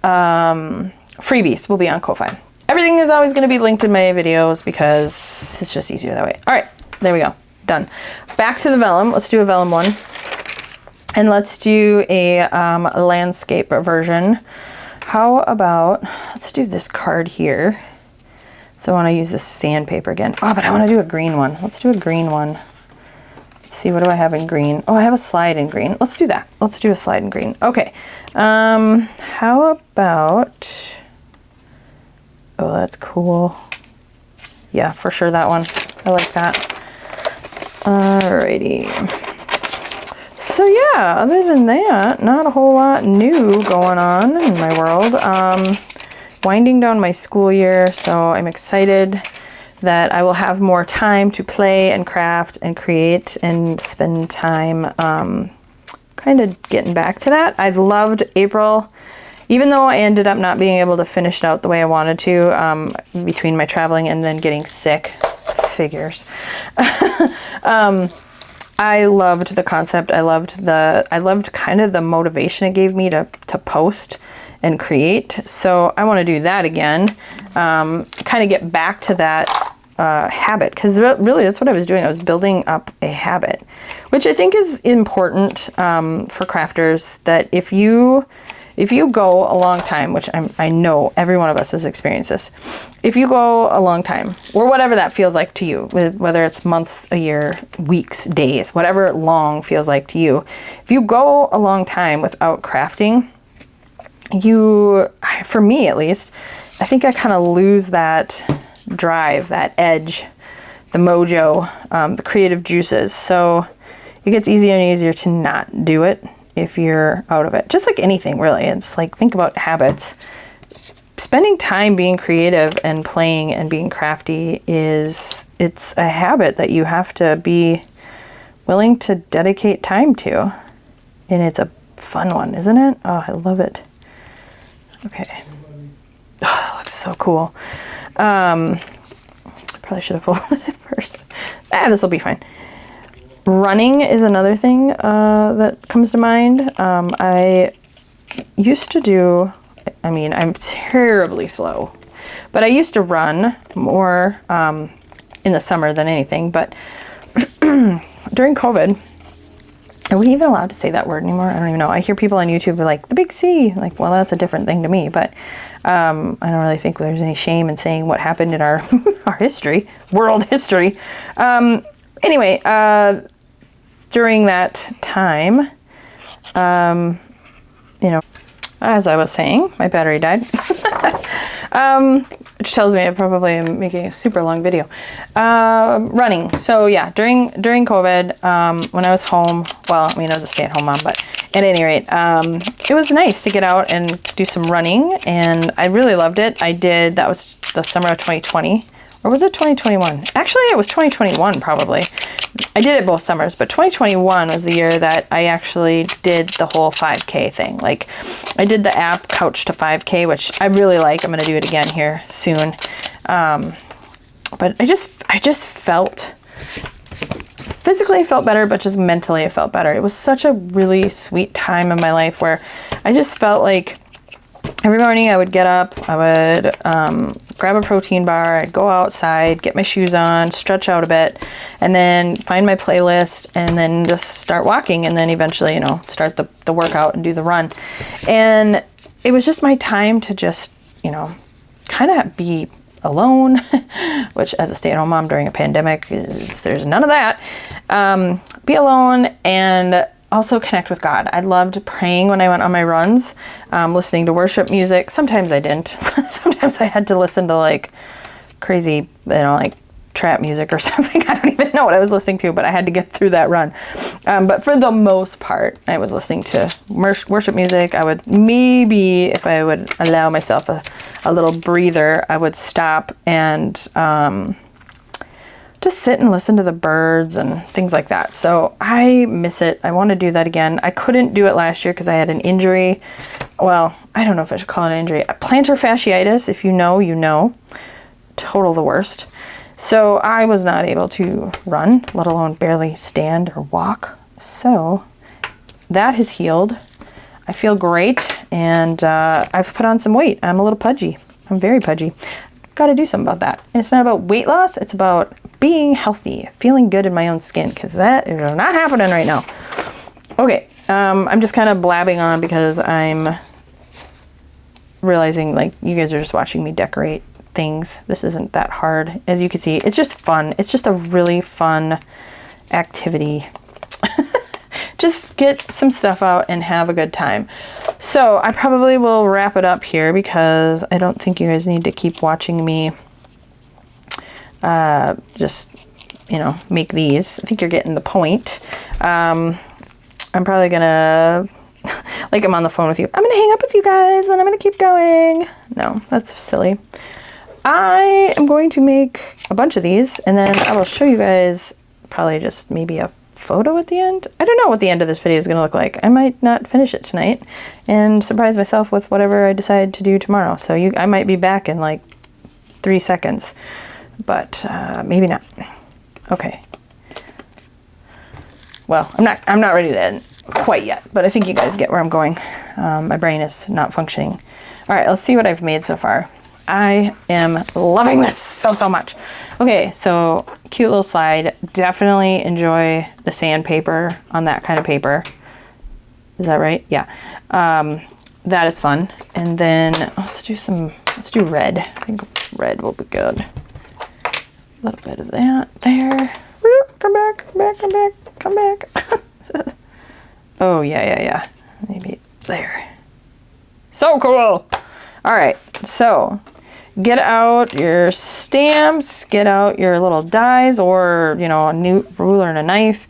freebies will be on Ko-Fi. Everything is always going to be linked in my videos because it's just easier that way. All right, there we go. Done. Back to the vellum. Let's do a vellum one. And let's do a landscape version. How about, let's do this card here. So I want to use this sandpaper again. Oh, but I want to do a green one. Let's do a green one. Let's see, what do I have in green? Oh, I have a slide in green. Let's do that. Let's do a slide in green. Okay. How about, oh, that's cool. Yeah, for sure that one. I like that. Alrighty. So yeah, other than that, not a whole lot new going on in my world. Winding down my school year, so I'm excited that I will have more time to play and craft and create and spend time kind of getting back to that. I've loved April, even though I ended up not being able to finish it out the way I wanted to between my traveling and then getting sick. Figures. I loved the concept. I loved kind of the motivation it gave me to post and create. So I want to do that again. Kind of get back to that habit, because really that's what I was doing. I was building up a habit, which I think is important for crafters, that if you go a long time, which I know every one of us has experienced this, if you go a long time, or whatever that feels like to you, whether it's months, a year, weeks, days, whatever long feels like to you, if you go a long time without crafting, for me at least, I think I kind of lose that drive, that edge, the mojo, the creative juices. So it gets easier and easier to not do it if you're out of it. Just like anything, really. It's like, think about habits. Spending time being creative and playing and being crafty it's a habit that you have to be willing to dedicate time to. And it's a fun one, isn't it? Oh, I love it. Okay. Oh, it looks so cool. Probably should have folded it first. This will be fine. Running is another thing that comes to mind. I used to do, I mean, I'm terribly slow, but I used to run more in the summer than anything. But during COVID, are we even allowed to say that word anymore? I don't even know. I hear people on YouTube be like, the big C. Like, well, that's a different thing to me. But I don't really think there's any shame in saying what happened in our our history, world history. Anyway, during that time, you know, as I was saying, my battery died, which tells me I probably am making a super long video. Running. So yeah, during COVID, when I was home, well, I mean, I was a stay-at-home mom, but at any rate, it was nice to get out and do some running, and I really loved it. That was the summer of 2020. Or was it 2021? Actually, it was 2021 probably. I did it both summers, but 2021 was the year that I actually did the whole 5K thing. Like, I did the app Couch to 5K, which I really like. I'm going to do it again here soon. But I just felt, physically I felt better, but just mentally I felt better. It was such a really sweet time in my life where I just felt like every morning I would get up, I would grab a protein bar, I'd go outside, get my shoes on, stretch out a bit, and then find my playlist, and then just start walking, and then eventually, you know, start the workout and do the run. And it was just my time to just, you know, kind of be alone, which as a stay-at-home mom during a pandemic, there's none of that. Be alone and also connect with God. I loved praying when I went on my runs, listening to worship music. Sometimes I didn't. Sometimes I had to listen to like crazy, you know, like trap music or something. I don't even know what I was listening to, but I had to get through that run. But for the most part, I was listening to worship music. I would maybe, if I would allow myself a little breather, I would stop and just sit and listen to the birds and things like that. So I miss it. I want to do that again. I couldn't do it last year because I had an injury. Well, I don't know if I should call it an injury. Plantar fasciitis, if you know, you know. Total the worst. So I was not able to run, let alone barely stand or walk. So that has healed. I feel great, and I've put on some weight. I'm a little pudgy. I'm very pudgy. Got to do something about that. And it's not about weight loss. It's about being healthy, feeling good in my own skin, because that is not happening right now. Okay, I'm just kind of blabbing on because I'm realizing like you guys are just watching me decorate things. This isn't that hard. As you can see, it's just fun. It's just a really fun activity just get some stuff out and have a good time. So I probably will wrap it up here because I don't think you guys need to keep watching me just, you know, make these. I think you're getting the point. I'm probably gonna, like I'm on the phone with you, I'm gonna hang up with you guys and I'm gonna keep going. No, that's silly. I am going to make a bunch of these and then I will show you guys probably just maybe a photo at the end. I don't know what the end of this video is going to look like. I might not finish it tonight and surprise myself with whatever I decide to do tomorrow. So I might be back in like 3 seconds, but maybe not. Okay. Well, I'm not ready to end quite yet, but I think you guys get where I'm going. My brain is not functioning. All right, let's see what I've made so far. I am loving this so much. Okay, so cute little slide. Definitely enjoy the sandpaper on that kind of paper. Is that right? Yeah. That is fun. And then let's do red. I think red will be good. A little bit of that there. Come back. Oh, yeah. Maybe there. So cool. All right, so get out your stamps, get out your little dies or, you know, a new ruler and a knife.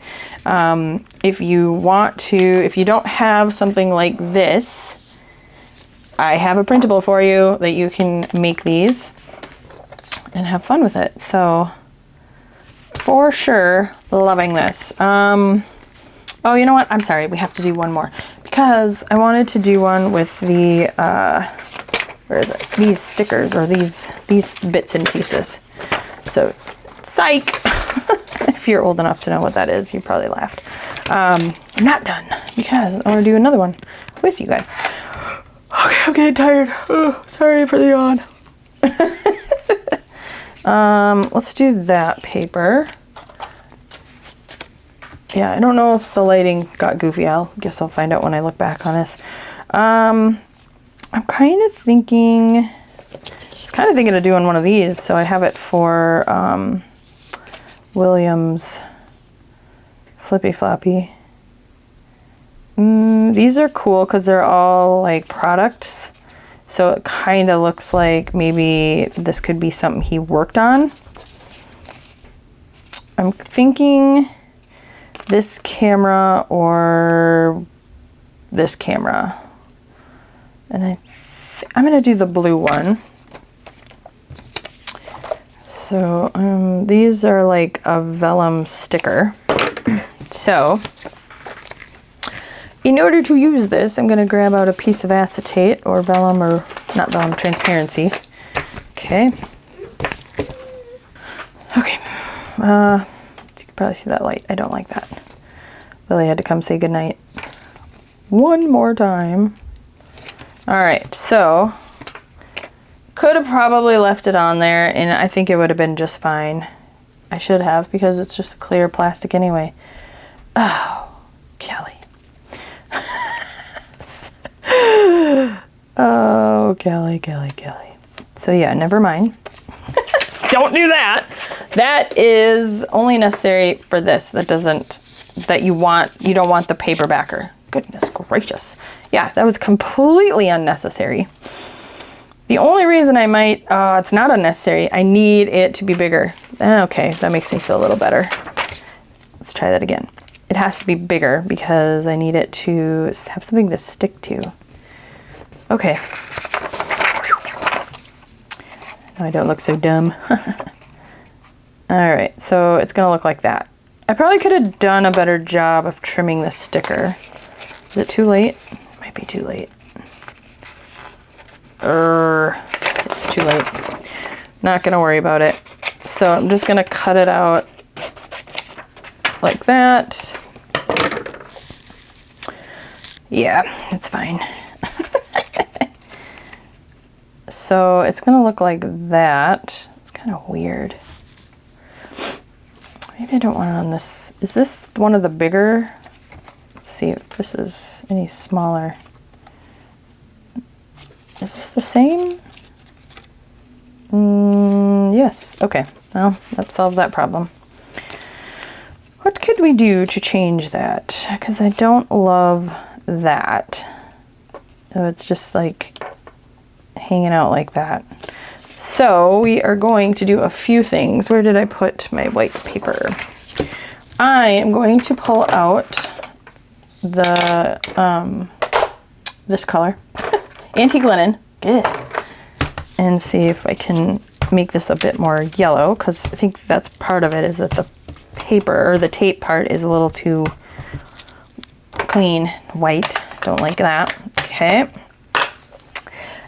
If you want to, if you don't have something like this, I have a printable for you that you can make these and have fun with it. So for sure, loving this. Oh, you know what? I'm sorry, we have to do one more because I wanted to do one with the, where is it? These stickers or these bits and pieces. So, psych! If you're old enough to know what that is, you probably laughed. I'm not done because I want to do another one with you guys. Okay, I'm getting tired. Oh, sorry for the yawn. Let's do that paper. Yeah, I don't know if the lighting got goofy. Guess I'll find out when I look back on this. I'm kind of thinking of doing one of these, so I have it for William's Flippy Floppy. These are cool because they're all like products, so it kind of looks like maybe this could be something he worked on. I'm thinking this camera or this camera. And I'm going to do the blue one. So these are like a vellum sticker. So in order to use this, I'm going to grab out a piece of acetate or vellum, or not vellum, transparency. Okay. Okay. You can probably see that light. I don't like that. Lily had to come say goodnight one more time. All right, so could have probably left it on there and I think it would have been just fine. I should have because it's just clear plastic anyway. Oh, Kelly. Oh, Kelly. So yeah, never mind. Don't do that. That is only necessary for this. You don't want the paper backer. Goodness gracious. Yeah, that was completely unnecessary. The only reason I might, it's not unnecessary. I need it to be bigger. Okay, that makes me feel a little better. Let's try that again. It has to be bigger because I need it to have something to stick to. Okay. Now I don't look so dumb. All right, so it's gonna look like that. I probably could have done a better job of trimming the sticker. Is it too late? It might be too late. It's too late. Not gonna worry about it. So I'm just gonna cut it out like that. Yeah, it's fine. So it's gonna look like that. It's kind of weird. Maybe I don't want it on this. Is this one of the bigger? Let's see if this is any smaller. Is this the same? Yes. Okay. Well, that solves that problem. What could we do to change that? Because I don't love that. Oh, it's just like hanging out like that. So we are going to do a few things. Where did I put my white paper? I am going to pull out the this color, antique linen, good, and see if I can make this a bit more yellow, because I think that's part of it, is that the paper or the tape part is a little too clean white. Don't like that. Okay.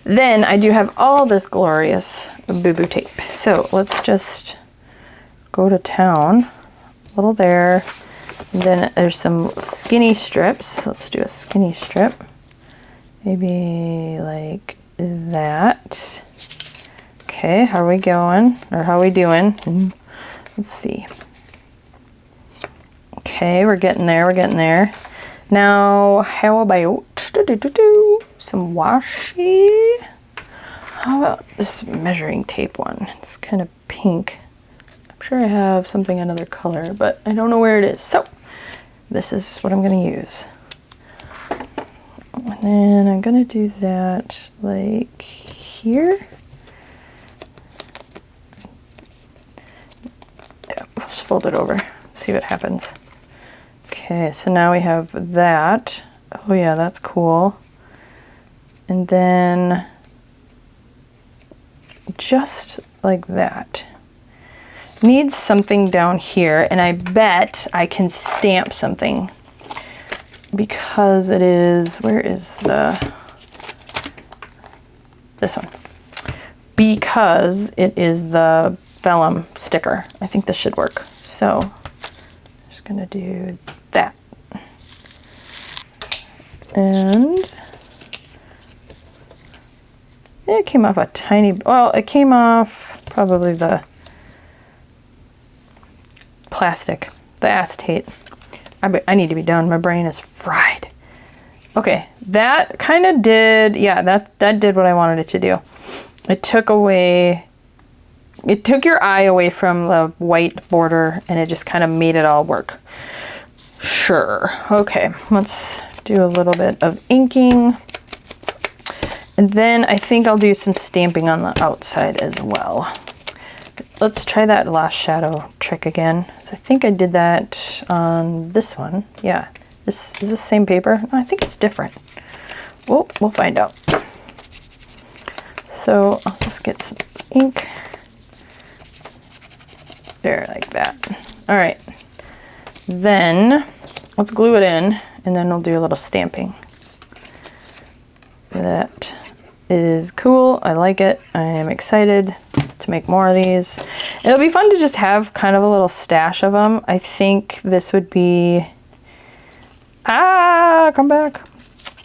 Then I do have all this glorious boo-boo tape. So let's just go to town. A little there. And then there's some skinny strips. Let's do a skinny strip. Maybe like that. Okay, how are we going? Or how are we doing? Let's see. Okay, we're getting there, we're getting there. Now, how about some washi? How about this measuring tape one? It's kind of pink. I'm sure I have something another color, but I don't know where it is. So, this is what I'm gonna use. And then I'm gonna do that like here. Yeah, just fold it over, see what happens. Okay, so now we have that. Oh yeah, that's cool. And then just like that. Needs something down here, and I bet I can stamp something because it is, where is this one? Because it is the vellum sticker. I think this should work. So I'm just gonna do that. And it came off a tiny, well, it came off probably the plastic, the acetate. I need to be done. My brain is fried. Okay, that kind of did, yeah, that did what I wanted it to do. It took away, it took your eye away from the white border, and it just kind of made it all work. Sure. Okay, let's do a little bit of inking. And then I think I'll do some stamping on the outside as well. Let's try that last shadow trick again. So I think I did that on this one. Yeah. Is this the same paper? No, I think it's different. Well, we'll find out. So I'll just get some ink. There, like that. All right. Then let's glue it in, and then we'll do a little stamping. That is cool. I like it. I am excited to make more of these. It'll be fun to just have kind of a little stash of them. I think this would be, come back.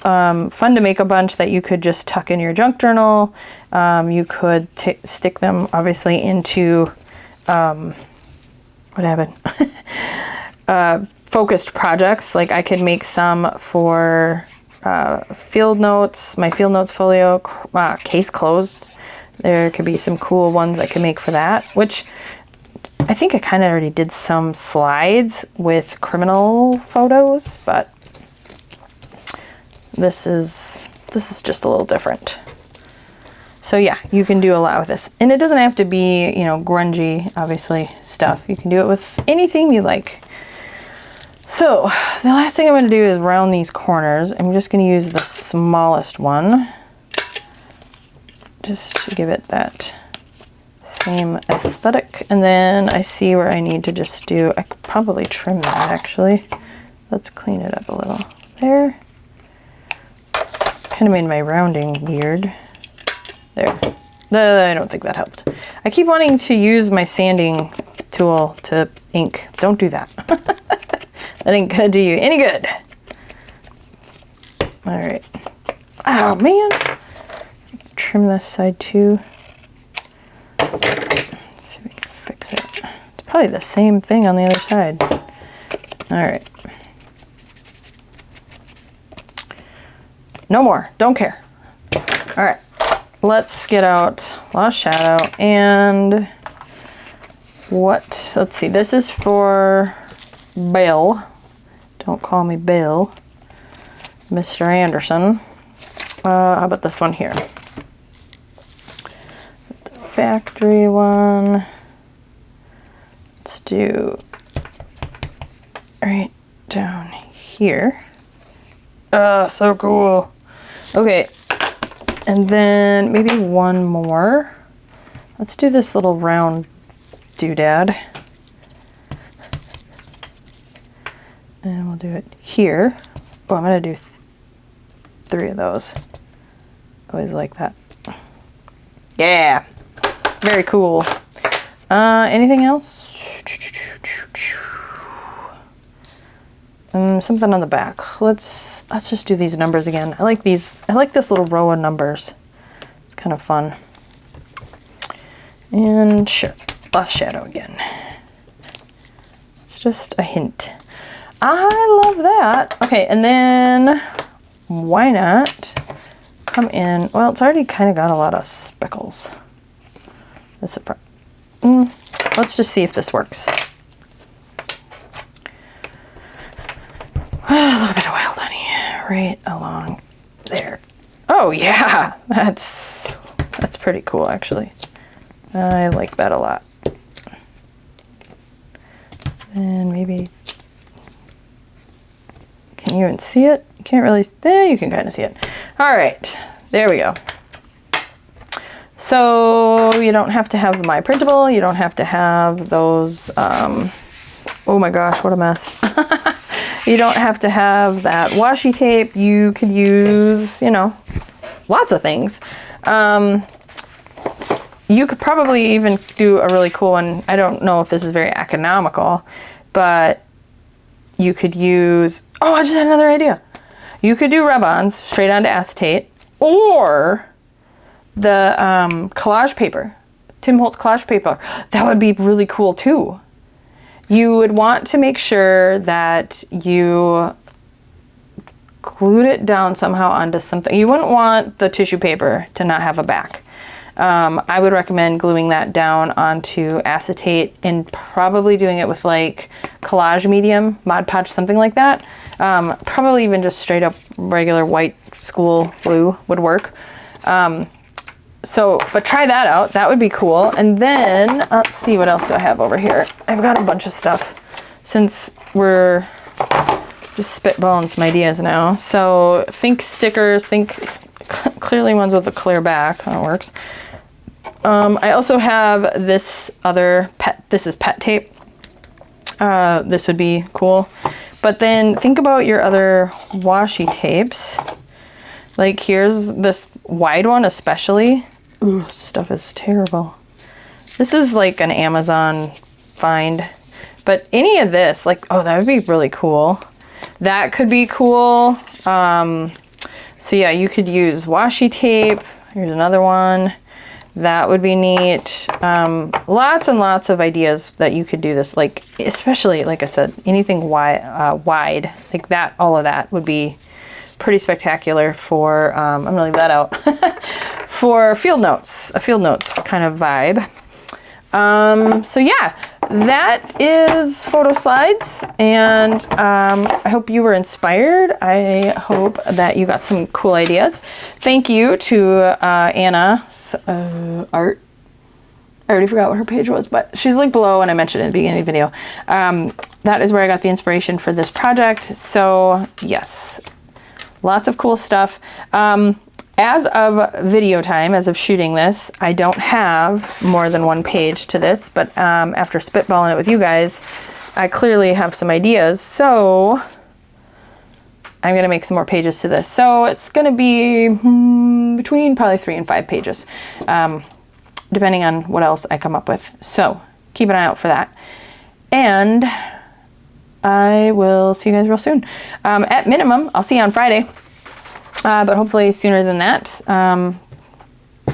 Fun to make a bunch that you could just tuck in your junk journal. You could stick them obviously into, what happened? Focused projects. Like I could make some for field notes, my field notes folio, case closed. There could be some cool ones I could make for that, which I think I kind of already did some slides with criminal photos, but this is just a little different. So yeah, you can do a lot with this. And it doesn't have to be, you know, grungy, obviously, stuff. You can do it with anything you like. So the last thing I'm going to do is round these corners. I'm just going to use the smallest one, just to give it that same aesthetic. And then I see where I need to just do, I could probably trim that actually. Let's clean it up a little. There. Kind of made my rounding weird. There. I don't think that helped. I keep wanting to use my sanding tool to ink. Don't do that. That ain't gonna do you any good. All right. Oh man. Let's trim this side too. See if we can fix it. It's probably the same thing on the other side. All right. No more. Don't care. All right. Let's get out last shadow and let's see. This is for Bill. Don't call me Bill. Mr. Anderson. How about this one here? The factory one. Let's do right down here. So cool. Okay, and then maybe one more. Let's do this little round doodad. And we'll do it here. Oh, I'm gonna do 3 of those. Always like that. Yeah, very cool. Anything else? Something on the back. Let's just do these numbers again. I like these. I like this little row of numbers. It's kind of fun. And sure, a shadow again. It's just a hint. I love that. Okay, and then why not come in? Well, it's already kind of got a lot of speckles. This is let's just see if this works. A little bit of wild honey right along there. Oh yeah, that's pretty cool actually. I like that a lot. And maybe, can you even see it? You can't really, you can kind of see it. All right, there we go. So you don't have to have my printable. You don't have to have those, oh my gosh, what a mess. You don't have to have that washi tape. You could use, you know, lots of things. You could probably even do a really cool one. I don't know if this is very economical, but you could use, oh, I just had another idea. You could do rub-ons straight onto acetate, or the collage paper, Tim Holtz collage paper. That would be really cool too. You would want to make sure that you glued it down somehow onto something. You wouldn't want the tissue paper to not have a back. I would recommend gluing that down onto acetate and probably doing it with like collage medium, Mod Podge, something like that. Probably even just straight up regular white school glue would work. But try that out. That would be cool. And then let's see, what else do I have over here? I've got a bunch of stuff since we're just spitballing some ideas now. So think stickers, think clearly ones with a clear back. That works. I also have this other this is pet tape. This would be cool. But then think about your other washi tapes. Like here's this wide one especially. Ooh, this stuff is terrible. This is like an Amazon find. But any of this, like, oh, that would be really cool. That could be cool. So yeah, you could use washi tape. Here's another one. That would be neat. Lots and lots of ideas that you could do this, like, especially, like I said, anything wide, like that, all of that would be pretty spectacular for, I'm gonna leave that out, for field notes, a field notes kind of vibe. So yeah, that is photo slides, and I hope you were inspired. I hope that you got some cool ideas. Thank you to Anna's art. I already forgot what her page was, but she's linked below and I mentioned it in the beginning of the video. That is where I got the inspiration for this project. So yes, lots of cool stuff. As of video time, as of shooting this, I don't have more than one page to this, but after spitballing it with you guys, I clearly have some ideas. So I'm gonna make some more pages to this. So it's gonna be between probably 3 and 5 pages, depending on what else I come up with. So keep an eye out for that. And I will see you guys real soon. At minimum, I'll see you on Friday. But hopefully sooner than that,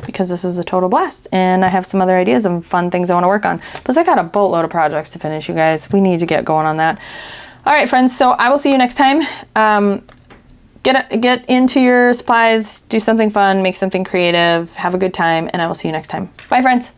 because this is a total blast and I have some other ideas and fun things I want to work on. Plus I got a boatload of projects to finish, you guys. We need to get going on that. All right, friends, so I will see you next time. Get into your supplies, do something fun, make something creative, have a good time, and I will see you next time. Bye, friends.